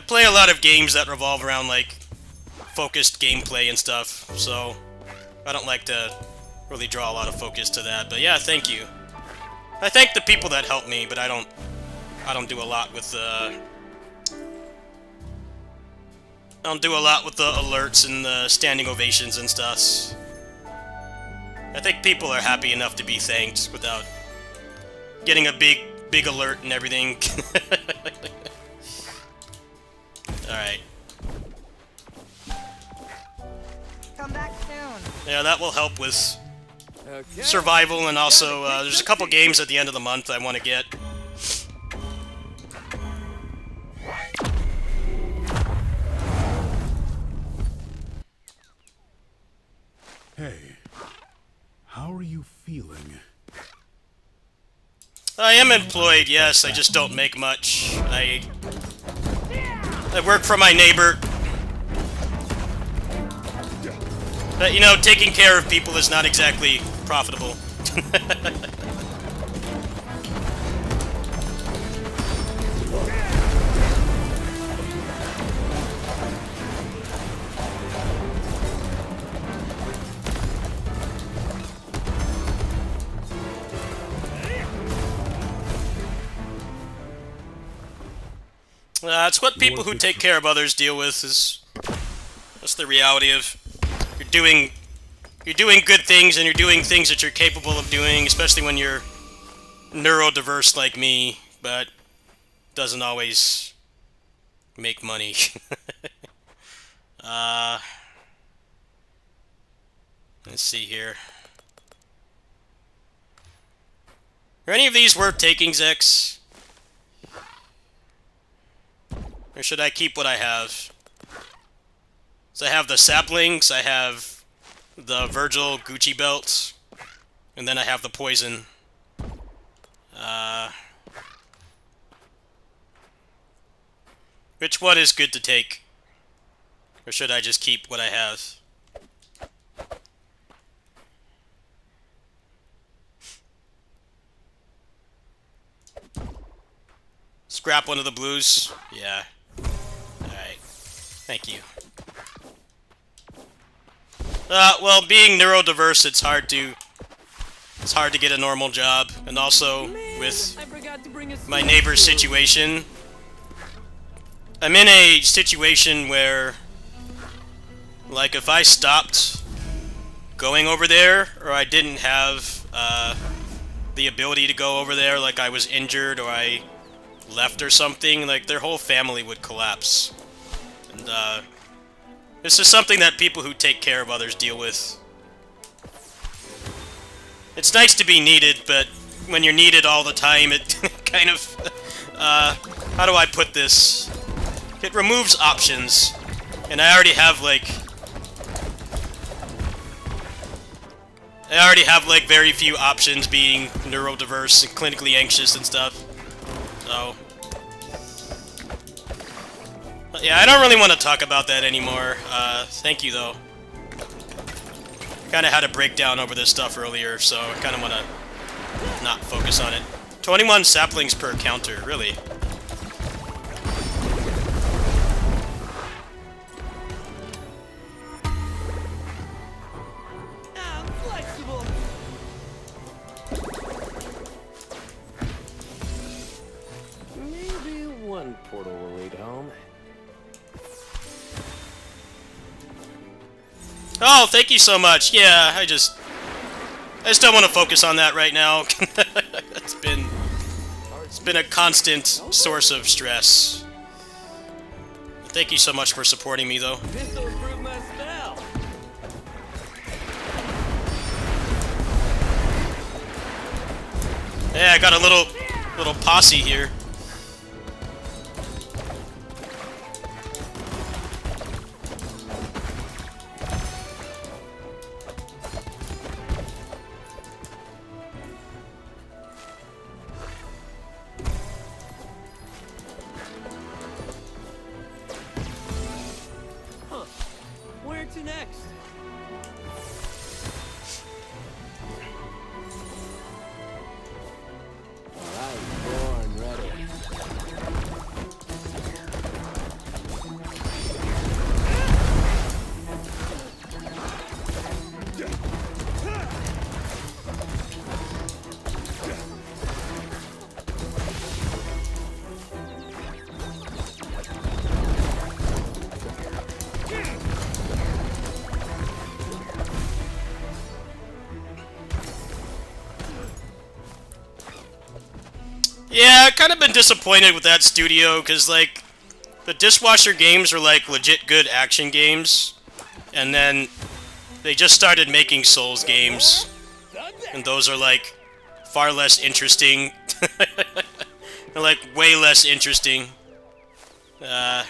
play a lot of games that revolve around like focused gameplay and stuff, so I don't like to really draw a lot of focus to that. But yeah, thank you. I thank the people that help me, but I don't do a lot with I don't do a lot with the alerts and the standing ovations and stuff. I think people are happy enough to be thanked without getting a big alert and everything. Alright. Come back soon. Yeah, that will help with survival, and also there's a couple games at the end of the month I want to get. Hey, how are you feeling? I am employed, yes, I just don't make much. I work for my neighbor. But, you know, taking care of people is not exactly profitable. It's what people who take care of others deal with. That's the reality of you're doing you're doing good things and you're doing things that you're capable of doing, especially when you're neurodiverse like me, but doesn't always make money. Let's see here. Are any of these worth taking, Zex? Or should I keep what I have? So I have the saplings, I have the Virgil Gucci belt, and then I have the poison. Which one is good to take? Or should I just keep what I have? Scrap one of the blues? Yeah. Alright. Thank you. Well, being neurodiverse, it's hard to get a normal job, and also with my neighbor's situation, I'm in a situation where, like, if I stopped going over there, or I didn't have the ability to go over there, like I was injured or I left or something, like their whole family would collapse. And this is something that people who take care of others deal with. It's nice to be needed, but when you're needed all the time, it kind of, how do I put this? It removes options, and I already have like very few options being neurodiverse and clinically anxious and stuff. So, yeah, I don't really want to talk about that anymore. Thank you though. Kind of had a breakdown over this stuff earlier, so I kind of want to not focus on it. 21 saplings per counter, really. I'm flexible. Maybe one portal will lead home. Oh, thank you so much. Yeah, I just don't want to focus on that right now. It's been a constant source of stress. Thank you so much for supporting me, though. This'll improve my spell. Yeah, I got a little posse here. Where to next? Alright, born ready. Yeah, I've kind of been disappointed with that studio, because, like, the Dishwasher games are, like, legit good action games, and then they just started making Souls games, and those are, like, far less interesting. They're, like, way less interesting. Let's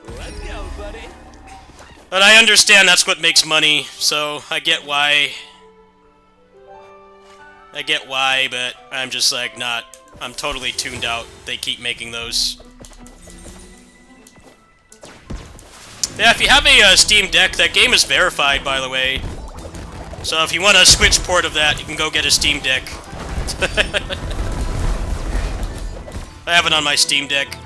go, buddy. But I understand that's what makes money, so I get why, but I'm just like I'm totally tuned out. They keep making those. Yeah, if you have a Steam Deck, that game is verified, by the way. So if you want a Switch port of that, you can go get a Steam Deck. I have it on my Steam Deck.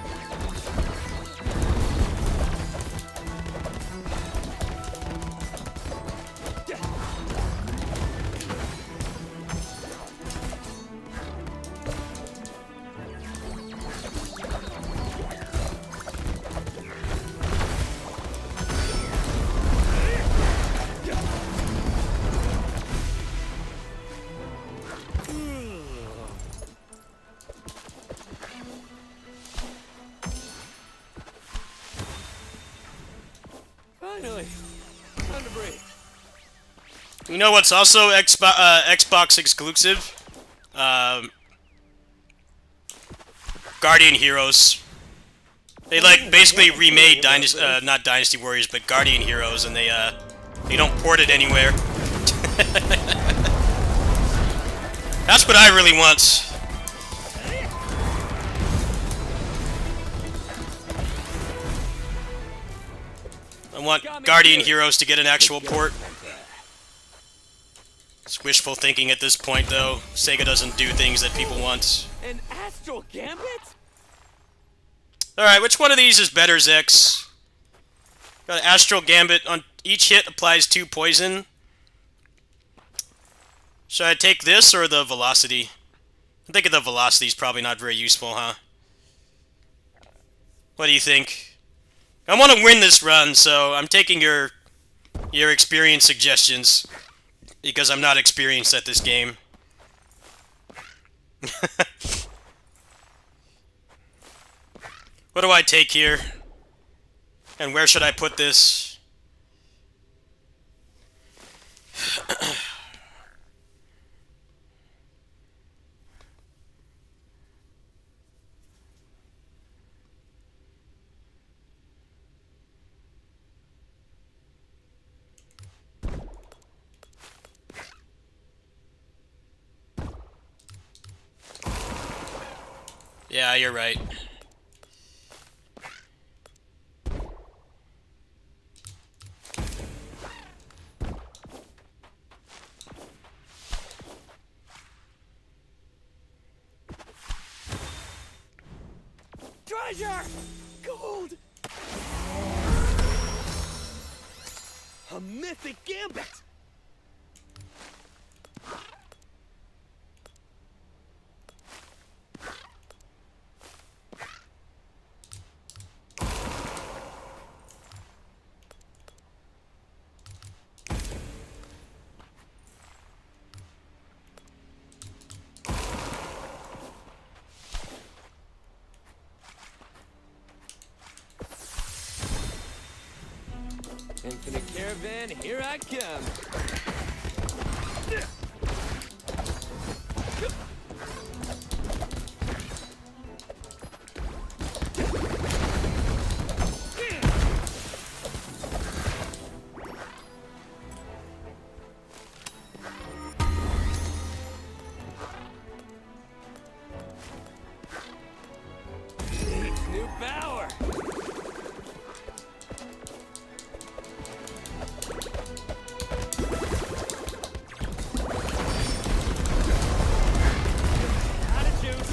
You know what's also Xbox exclusive? Guardian Heroes. They like basically remade not Dynasty Warriors, but Guardian Heroes, and they don't port it anywhere. That's what I really want. I want Guardian Heroes to get an actual port. It's wishful thinking at this point, though. Sega doesn't do things that people want. An Astral Gambit? Alright, which one of these is better, Zex? Got Astral Gambit. On each hit applies 2 poison. Should I take this or the Velocity? I'm thinking the Velocity is probably not very useful, huh? What do you think? I want to win this run, so I'm taking your experience suggestions. Because I'm not experienced at this game. What do I take here? And where should I put this? Yeah, you're right. Treasure! Gold! A mythic gambit! Infinite Caravan, here I come. New power. Out of juice.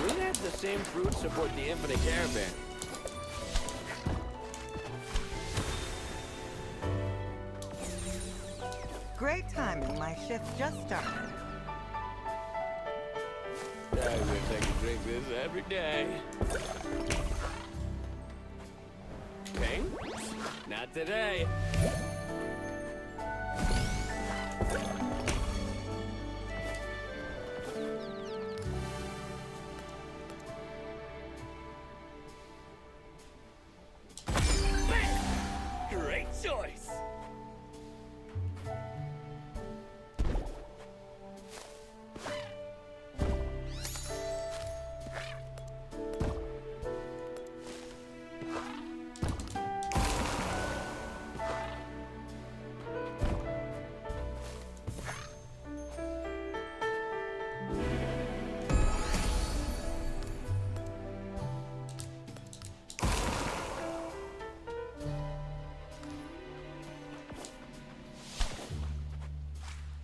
We have the same fruit support the Infinite Caravan. Great timing. My shift just started. I wish I could drink this every day. Ping? Not today. Great choice.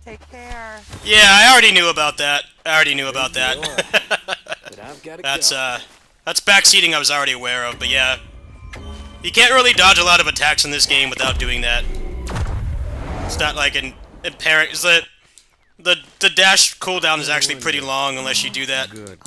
Take care. Yeah, I already knew about that. I already knew about that. But I've got to That's go. that's backseating I was already aware of, but yeah. You can't really dodge a lot of attacks in this game without doing that. It's not like an apparent is that the dash cooldown is actually pretty long unless you do that. Good.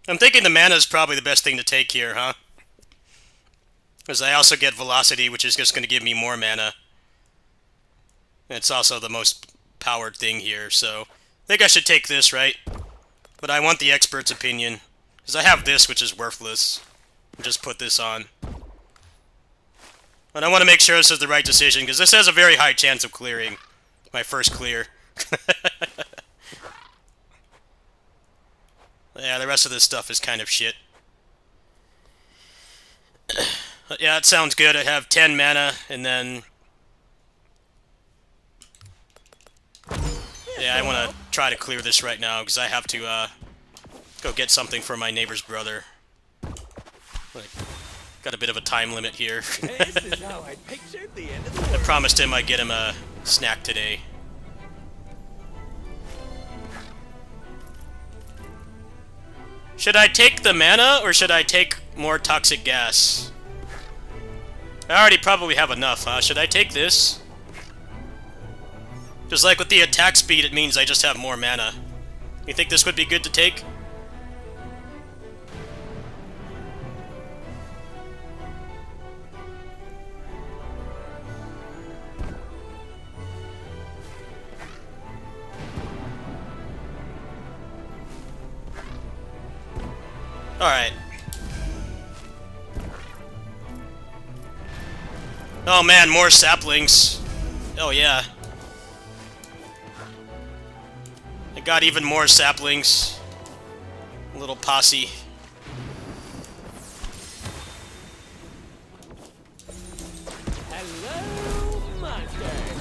I'm thinking the mana is probably the best thing to take here, huh? Because I also get velocity, which is just going to give me more mana. It's also the most powered thing here, so I think I should take this, right? But I want the expert's opinion, because I have this, which is worthless. Just put this on. But I want to make sure this is the right decision, because this has a very high chance of clearing. My first clear. Yeah, the rest of this stuff is kind of shit. Yeah, it sounds good. I have 10 mana, and then... Yeah, I want to try to clear this right now, because I have to go get something for my neighbor's brother. Like, got a bit of a time limit here. This is how I pictured the end of the I promised him I'd get him a snack today. Should I take the mana, or should I take more toxic gas? I already probably have enough, huh? Should I take this? Just like with the attack speed, it means I just have more mana. You think this would be good to take? Alright. Oh man, more saplings. Oh yeah. I got even more saplings. A little posse. Hello, monster.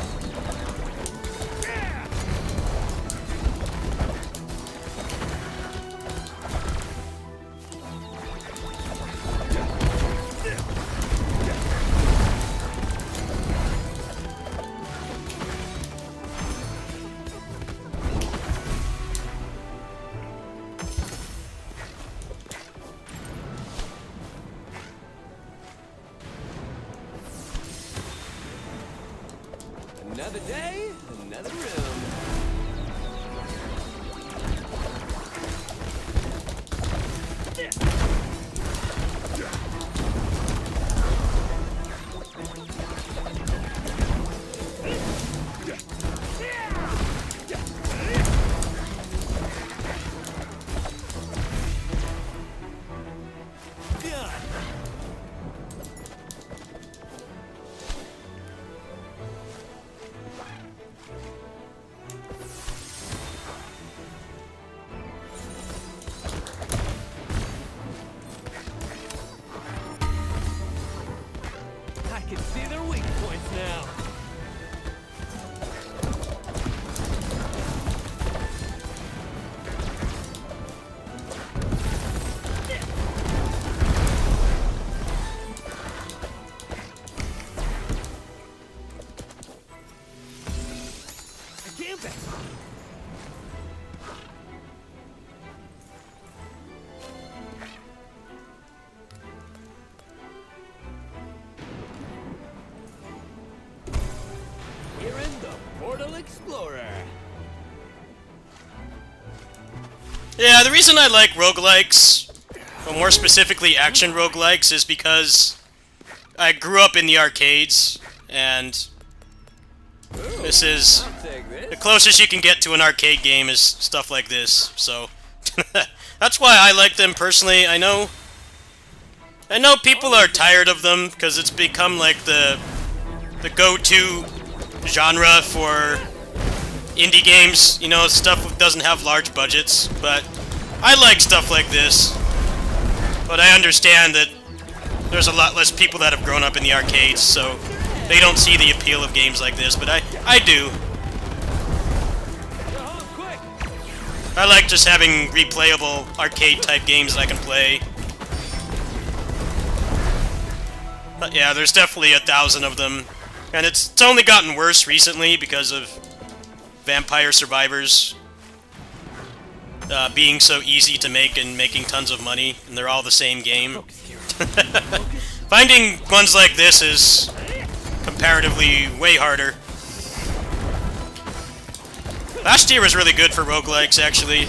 Another day, another room. I can see their weak points now. A gambit. We're in the Portal Explorer. Yeah, the reason I like roguelikes, or more specifically action roguelikes, is because I grew up in the arcades, and this is I'll take the this. closest you can get to an arcade game is stuff like this, so that's why I like them personally. I know people are tired of them because it's become like the go-to genre for indie games, you know, stuff that doesn't have large budgets, but I like stuff like this. But I understand that there's a lot less people that have grown up in the arcades, so they don't see the appeal of games like this, but I do. Go home quick. I like just having replayable arcade-type games that I can play. But yeah, there's definitely 1,000 of them. And it's only gotten worse recently because of Vampire Survivors being so easy to make and making tons of money, and they're all the same game. Finding ones like this is comparatively way harder. Last year was really good for roguelikes, actually.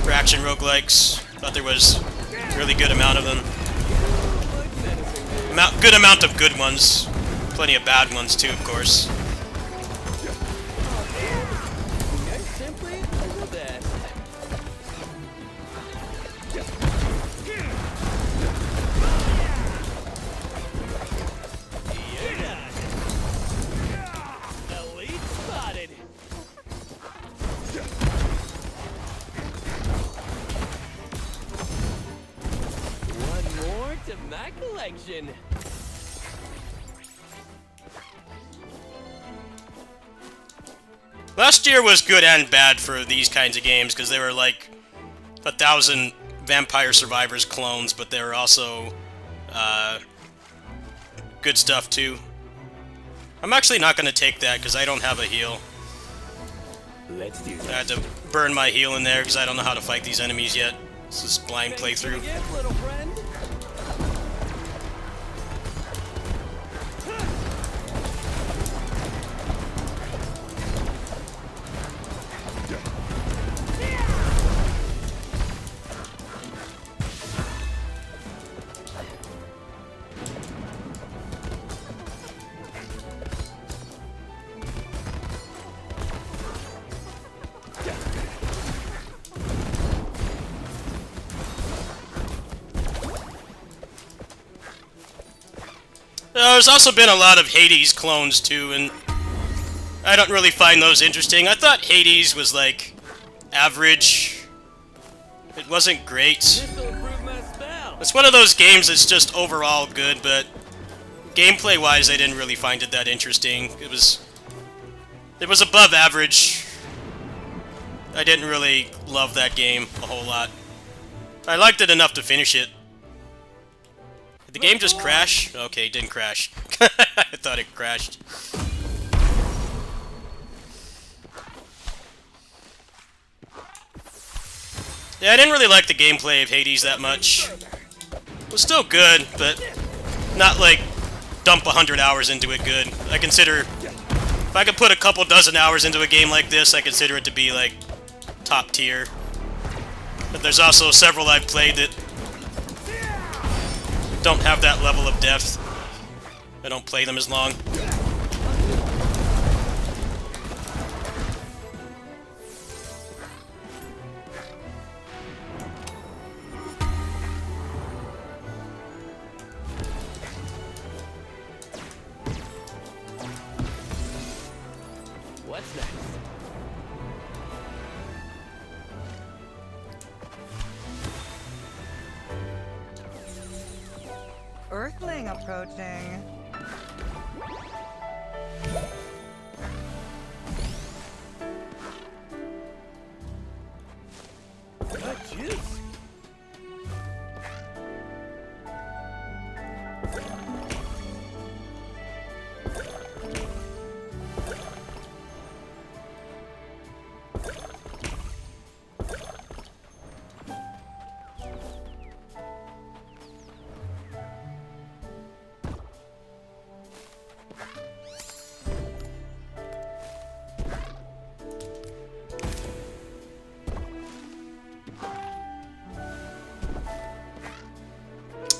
For action roguelikes. Thought there was a really good amount of them. Good amount of good ones. Plenty of bad ones too, of course. I simply love that. Elite spotted. One more to my collection. Last year was good and bad for these kinds of games because there were like 1,000 Vampire Survivors clones, but there were also good stuff too. I'm actually not going to take that because I don't have a heal. Let's do I had to burn my heal in there because I don't know how to fight these enemies yet. This is blind playthrough. Little friend. There's also been a lot of Hades clones too, and I don't really find those interesting. I thought Hades was like average. It wasn't great. This'll improve my spell. It's one of those games that's just overall good, but gameplay-wise, I didn't really find it that interesting. It was above average. I didn't really love that game a whole lot. I liked it enough to finish it. Did the game just crash? Okay, it didn't crash. I thought it crashed. Yeah, I didn't really like the gameplay of Hades that much. It was still good, but not like dump 100 hours into it good. I consider, if I could put a couple dozen hours into a game like this, I consider it to be like top tier. But there's also several I've played that don't have that level of depth. I don't play them as long. What's next? Earthling approaching. What juice?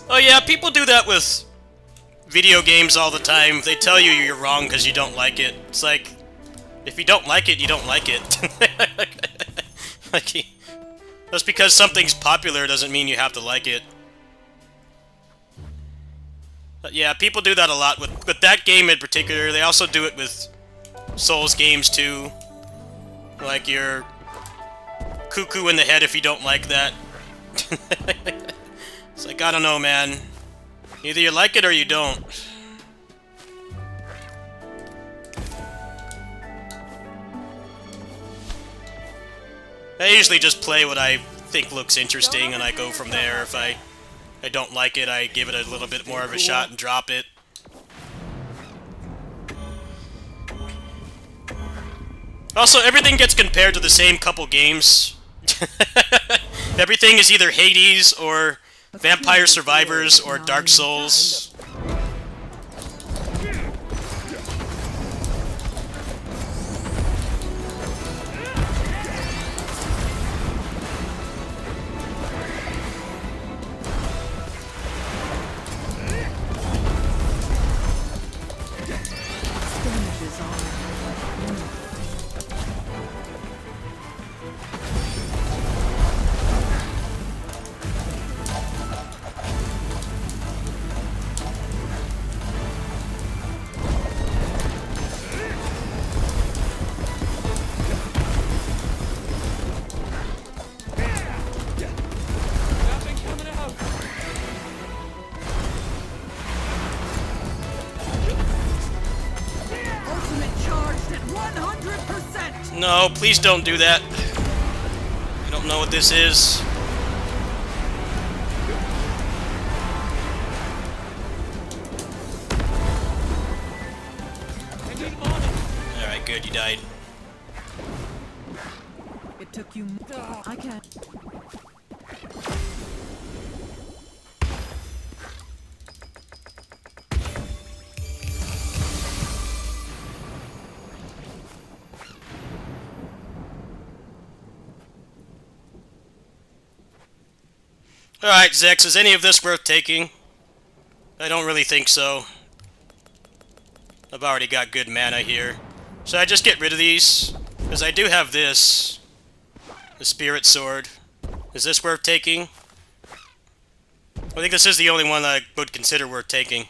Oh yeah, people do that with video games all the time. They tell you you're wrong because you don't like it. It's like, if you don't like it, you don't like it. Like, just because something's popular doesn't mean you have to like it. But yeah, people do that a lot with that game in particular. They also do it with Souls games too. Like, you're cuckoo in the head if you don't like that. It's like, I don't know, man. Either you like it or you don't. I usually just play what I think looks interesting and I go from there. If I don't like it, I give it a little bit more of a shot and drop it. Also, everything gets compared to the same couple games. Everything is either Hades or Vampire Survivors or Dark Souls. No, please don't do that. I don't know what this is. Alright, good, you died. It took you. I can't. Alright, Zex, is any of this worth taking? I don't really think so. I've already got good mana here. Should I just get rid of these? Because I do have this. The Spirit Sword. Is this worth taking? I think this is the only one I would consider worth taking.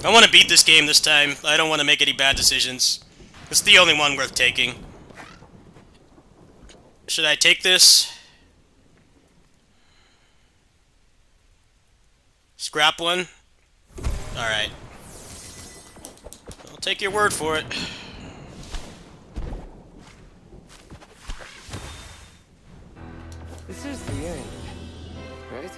I want to beat this game this time. I don't want to make any bad decisions. It's the only one worth taking. Should I take this? Scrap one? Alright. I'll take your word for it. This is the end, right?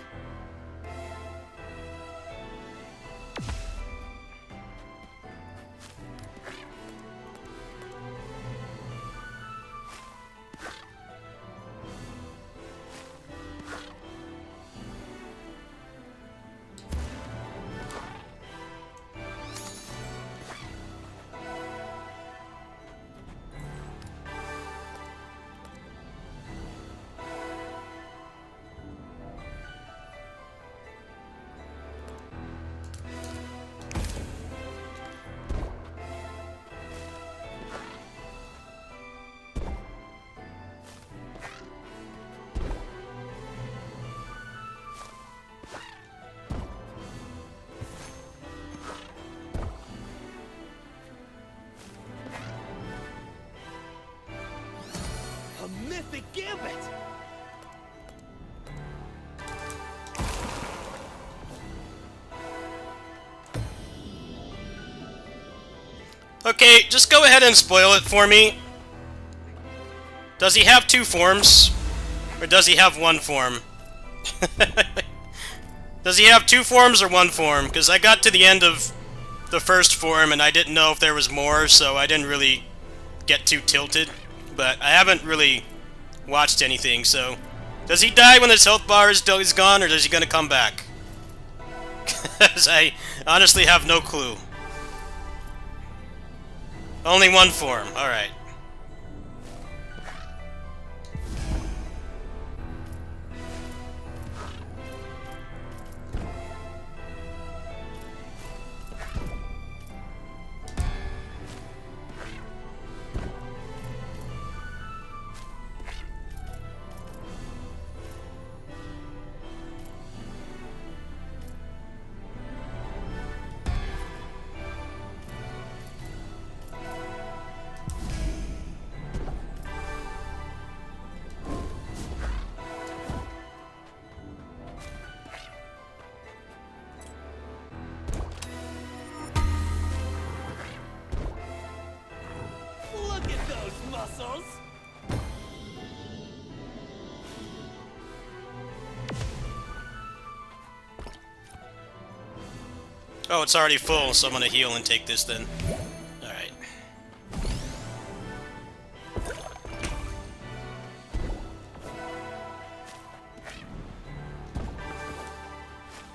A mythic gambit! Okay, just go ahead and spoil it for me. Does he have two forms? Or does he have one form? Does he have two forms or one form? Because I got to the end of the first form and I didn't know if there was more, so I didn't really get too tilted. But I haven't really watched anything, so... Does he die when his health bar is gone, or is he gonna come back? Because I honestly have no clue. Only one form, alright. Look at those muscles! Oh, it's already full, so I'm gonna heal and take this then. Alright.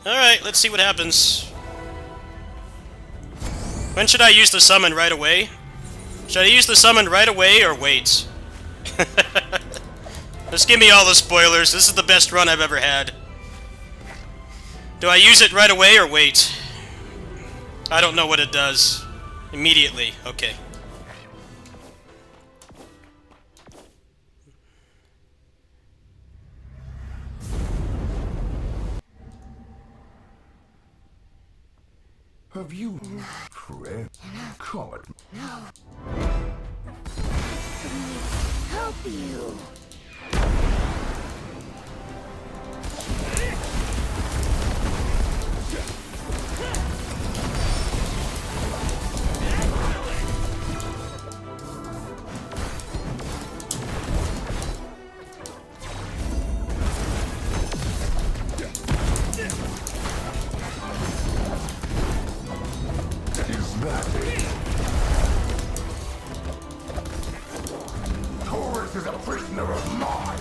Alright, let's see what happens. When should I use the summon? Right away? Should I use the summon right away or wait? Just give me all the spoilers. This is the best run I've ever had. Do I use it right away or wait? I don't know what it does. Immediately. Okay. Have you read Comet? Help you. This is a prisoner of mine.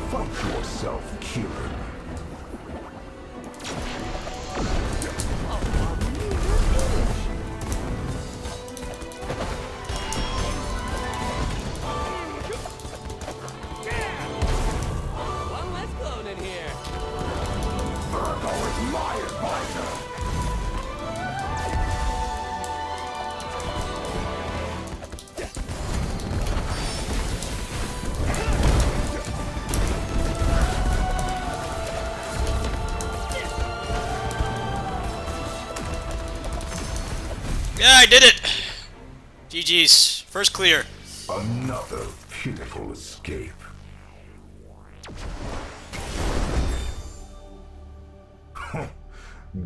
Fight yourself, killer. One less clone in here. Virgo is my advisor. Yeah, I did it! GG's. First clear. Another pitiful escape.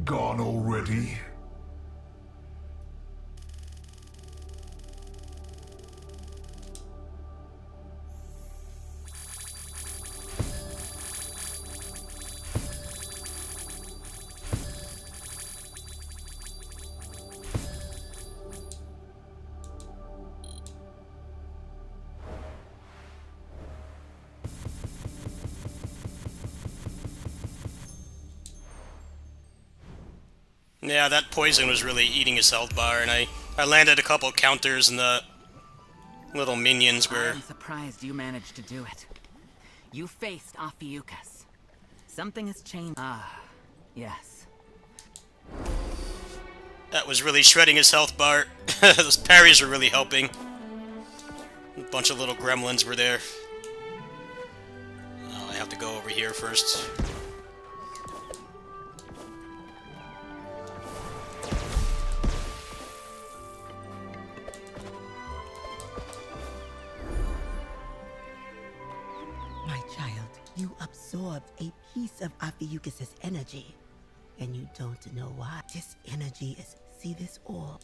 Gone already? Yeah, that poison was really eating his health bar, and I landed a couple counters, and the little minions were... I'm surprised you managed to do it. You faced Ophiuchus. Something has changed. Ah, yes. That was really shredding his health bar. Those parries were really helping. A bunch of little gremlins were there. Oh, I have to go over here first. My child, you absorbed a piece of Ophiuchus's energy, and you don't know why. This energy is, see this orb?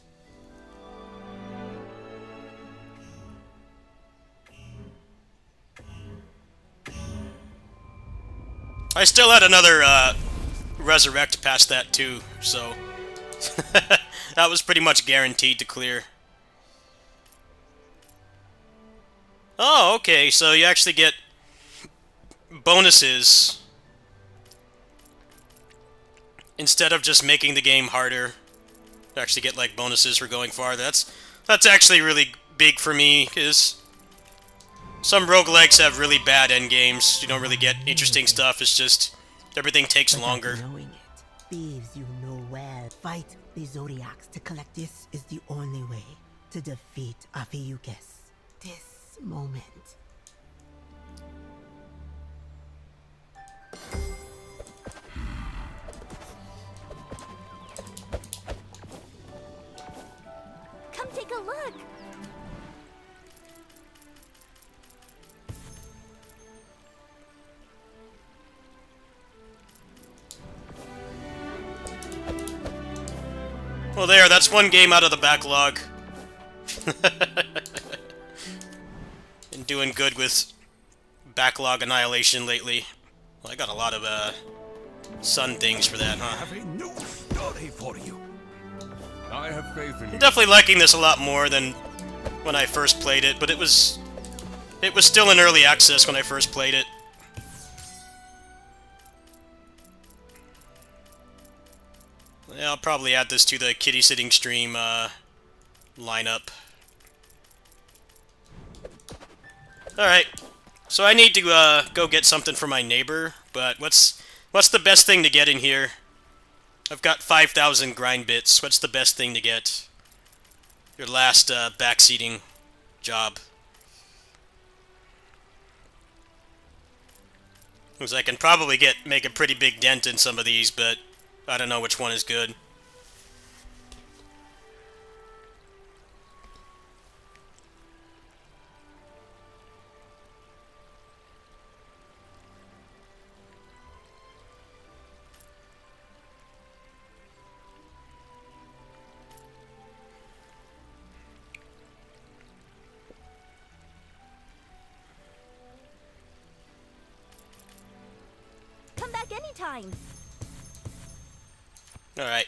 I still had another resurrect past that too, so that was pretty much guaranteed to clear. Oh, okay, so you actually get bonuses instead of just making the game harder. You actually get like bonuses for going farther. That's actually really big for me, because some roguelikes have really bad endgames. You don't really get interesting stuff. It's just everything takes longer. Knowing it, thieves you know well. Fight the Zodiacs to collect this is the only way to defeat Ophiuchus. This moment. Come take a look. Well, that's one game out of the backlog. Been doing good with backlog annihilation lately. Well, I got a lot of sun things for that, huh? Have a new story for you. I have faith in I'm you. definitely liking this a lot more than when I first played it, but it was still in early access when I first played it. Yeah, I'll probably add this to the kitty sitting stream lineup. Alright, so I need to go get something for my neighbor, but what's the best thing to get in here? I've got 5,000 grind bits. What's the best thing to get? Your last backseating job. Because I can probably make a pretty big dent in some of these, but I don't know which one is good. Come back anytime. Alright.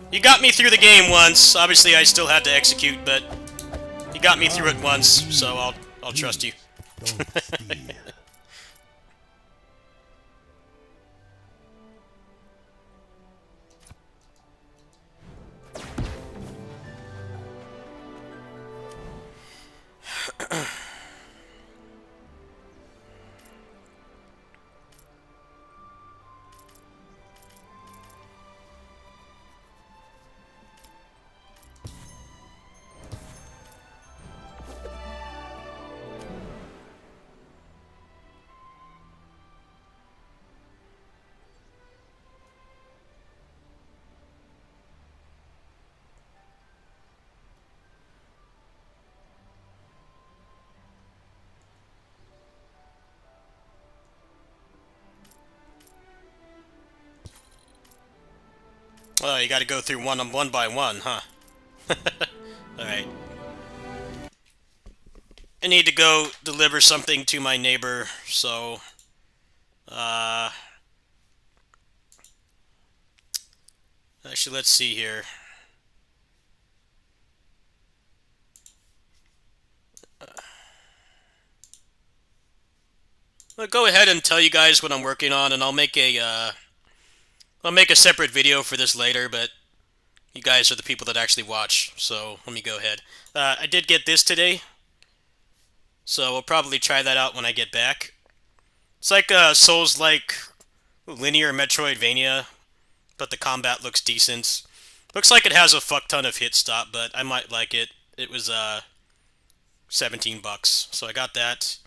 You got me through the game once. Obviously, I still had to execute, but you got me through it once, so I'll trust you. Don't steal. Oh, you got to go through one by one, huh? Alright. I need to go deliver something to my neighbor, so... Actually, let's see here. I'll go ahead and tell you guys what I'm working on, and I'll make a separate video for this later, but you guys are the people that actually watch, so let me go ahead. I did get this today, so we'll probably try that out when I get back. It's like a Souls-like linear Metroidvania, but the combat looks decent. Looks like it has a fuck ton of hit stop, but I might like it. It was $17, so I got that.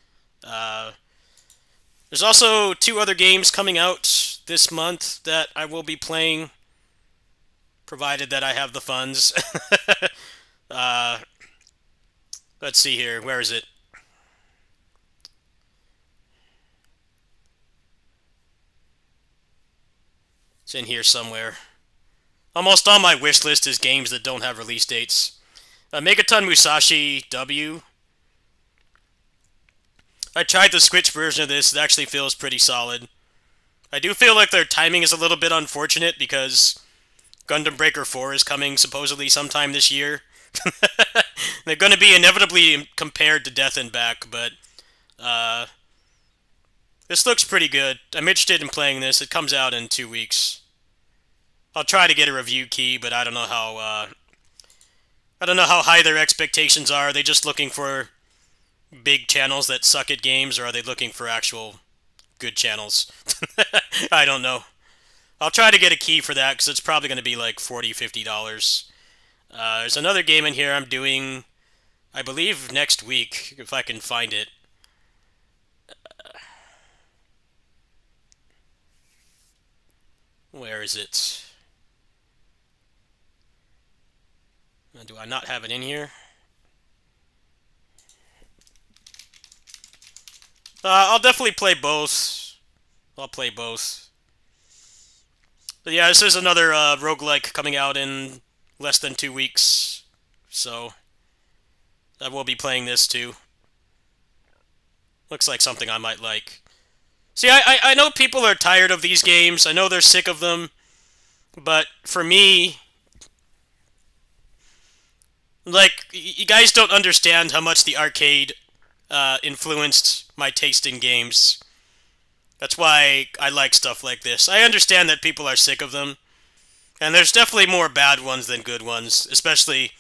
There's also 2 other games coming out this month that I will be playing, provided that I have the funds. Let's see here. Where is it? It's in here somewhere. Almost on my wish list is games that don't have release dates. Megaton Musashi W. I tried the Switch version of this. It actually feels pretty solid. I do feel like their timing is a little bit unfortunate because Gundam Breaker 4 is coming supposedly sometime this year. They're going to be inevitably compared to Death and Back, but this looks pretty good. I'm interested in playing this. It comes out in 2 weeks. I'll try to get a review key, but I don't know how high their expectations are. Are they just looking for big channels that suck at games, or are they looking for actual good channels? I don't know. I'll try to get a key for that, because it's probably going to be like $40, $50. There's another game in here I'm doing, I believe, next week, if I can find it. Where is it? Do I not have it in here? I'll definitely play both. I'll play both. But yeah, this is another roguelike coming out in less than 2 weeks. So, I will be playing this too. Looks like something I might like. See, I know people are tired of these games. I know they're sick of them. But for me, like, you guys don't understand how much the arcade influenced my taste in games. That's why I like stuff like this. I understand that people are sick of them. And there's definitely more bad ones than good ones, especially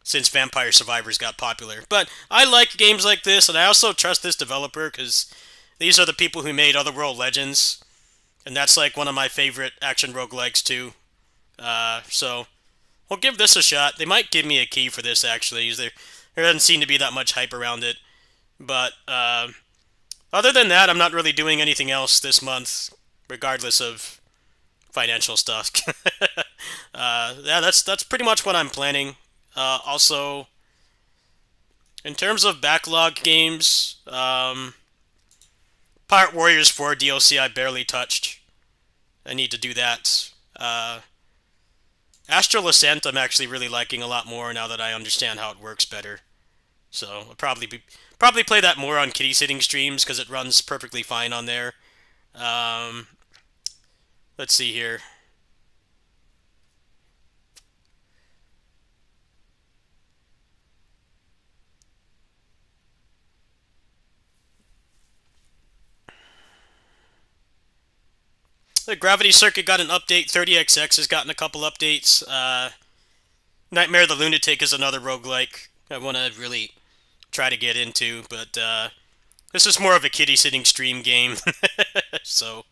since Vampire Survivors got popular. But I like games like this, and I also trust this developer, because these are the people who made Otherworld Legends. And that's like one of my favorite action roguelikes too. So, we'll give this a shot. They might give me a key for this, actually. There doesn't seem to be that much hype around it. But, other than that, I'm not really doing anything else this month, regardless of financial stuff. Yeah, that's pretty much what I'm planning. Also, in terms of backlog games, Pirate Warriors 4 DLC I barely touched. I need to do that. Astral Ascent I'm actually really liking a lot more now that I understand how it works better. So I'll probably play that more on kitty sitting streams because it runs perfectly fine on there. Let's see here. The Gravity Circuit got an update. 30XX has gotten a couple updates. Nightmare the Lunatic is another roguelike I want to really try to get into, but this is more of a kitty sitting stream game, so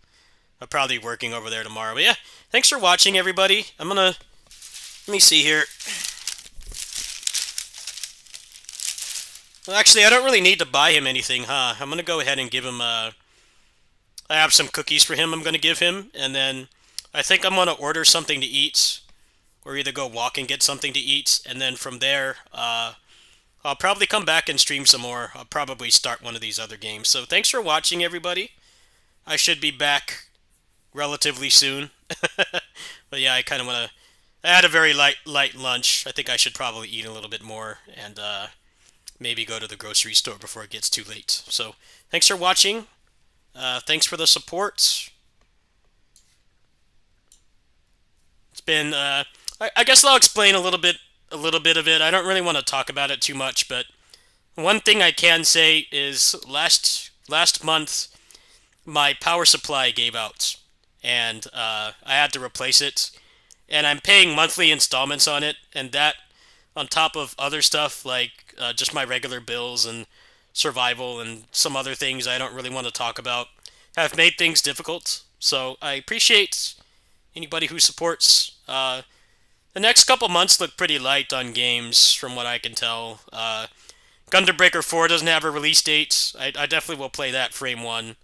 I'm probably working over there tomorrow. But yeah, thanks for watching, everybody. Let me see here. Well, actually, I don't really need to buy him anything, huh? I'm gonna go ahead and give him I have some cookies for him I'm gonna give him, and then I think I'm gonna order something to eat, or either go walk and get something to eat, and then from there, I'll probably come back and stream some more. I'll probably start one of these other games. So thanks for watching, everybody. I should be back relatively soon. But yeah, I kind of want to... I had a very light lunch. I think I should probably eat a little bit more and maybe go to the grocery store before it gets too late. So thanks for watching. Thanks for the support. It's been... I guess I'll explain a little bit of it. I don't really want to talk about it too much, but one thing I can say is last month my power supply gave out, and I had to replace it, and I'm paying monthly installments on it, and that on top of other stuff like just my regular bills and survival and some other things I don't really want to talk about have made things difficult. So I appreciate anybody who supports. The next couple months look pretty light on games, from what I can tell. Gundam Breaker 4 doesn't have a release date. I definitely will play that frame 1,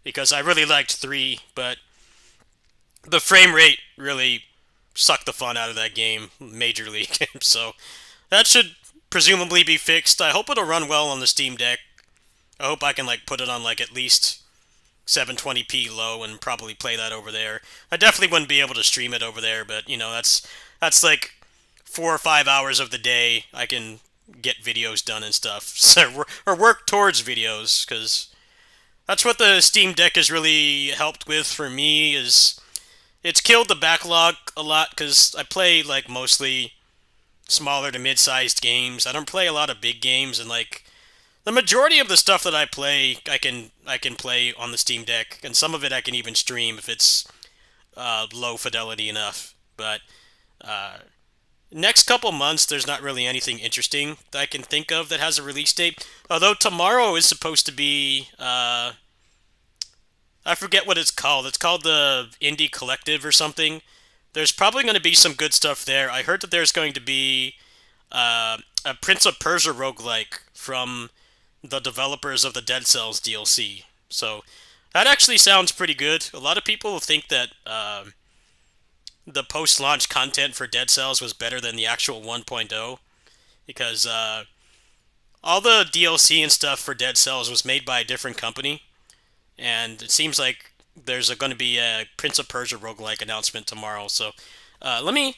because I really liked 3, but the frame rate really sucked the fun out of that game majorly. So that should presumably be fixed. I hope it'll run well on the Steam Deck. I hope I can put it on at least 720p low and probably play that over there. I definitely wouldn't be able to stream it over there, but that's like 4 or 5 hours of the day I can get videos done and stuff, so, or work towards videos, because that's what the Steam Deck has really helped with for me. Is it's killed the backlog a lot, because I play mostly smaller to mid-sized games. I don't play a lot of big games, and the majority of the stuff that I play, I can play on the Steam Deck, and some of it I can even stream if it's low fidelity enough. But next couple months, there's not really anything interesting that I can think of that has a release date. Although tomorrow is supposed to be, I forget what it's called. It's called the Indie Collective or something. There's probably going to be some good stuff there. I heard that there's going to be a Prince of Persia roguelike from the developers of the Dead Cells DLC. So that actually sounds pretty good. A lot of people think that the post-launch content for Dead Cells was better than the actual 1.0, because all the DLC and stuff for Dead Cells was made by a different company, and it seems like there's going to be a Prince of Persia roguelike announcement tomorrow. So let me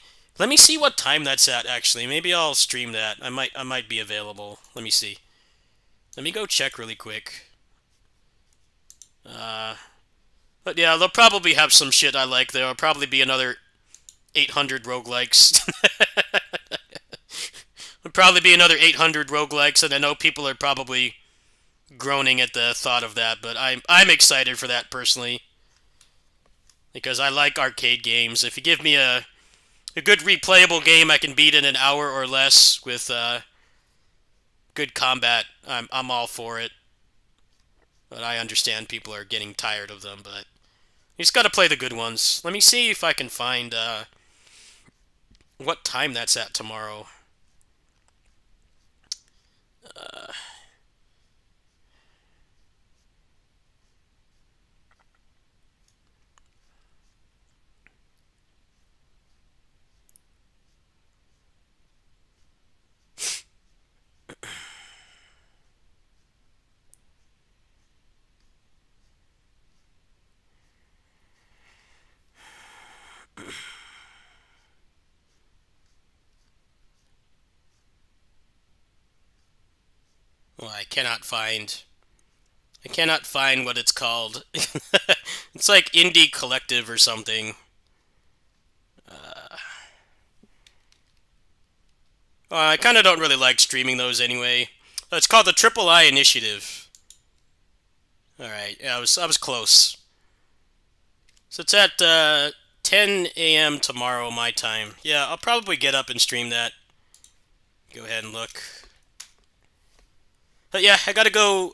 see what time that's at. Actually, maybe I'll stream that. I might be available. Let me see. Let me go check really quick. But yeah, they'll probably have some shit I like. There'll probably be another 800 roguelikes. There'll probably be another 800 roguelikes, and I know people are probably groaning at the thought of that, but I'm excited for that personally, because I like arcade games. If you give me a good replayable game I can beat in an hour or less with good combat, I'm all for it. But I understand people are getting tired of them, but you just gotta play the good ones. Let me see if I can find what time that's at tomorrow. Well, I cannot find what it's called. It's like Indie Collective or something. I kind of don't really like streaming those anyway. It's called the Triple I Initiative. All right, yeah, I was close. So it's at 10 a.m. tomorrow, my time. Yeah, I'll probably get up and stream that. Go ahead and look. But yeah, I gotta go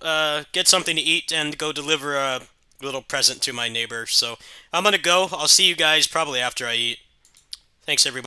get something to eat and go deliver a little present to my neighbor. So I'm gonna go. I'll see you guys probably after I eat. Thanks, everybody.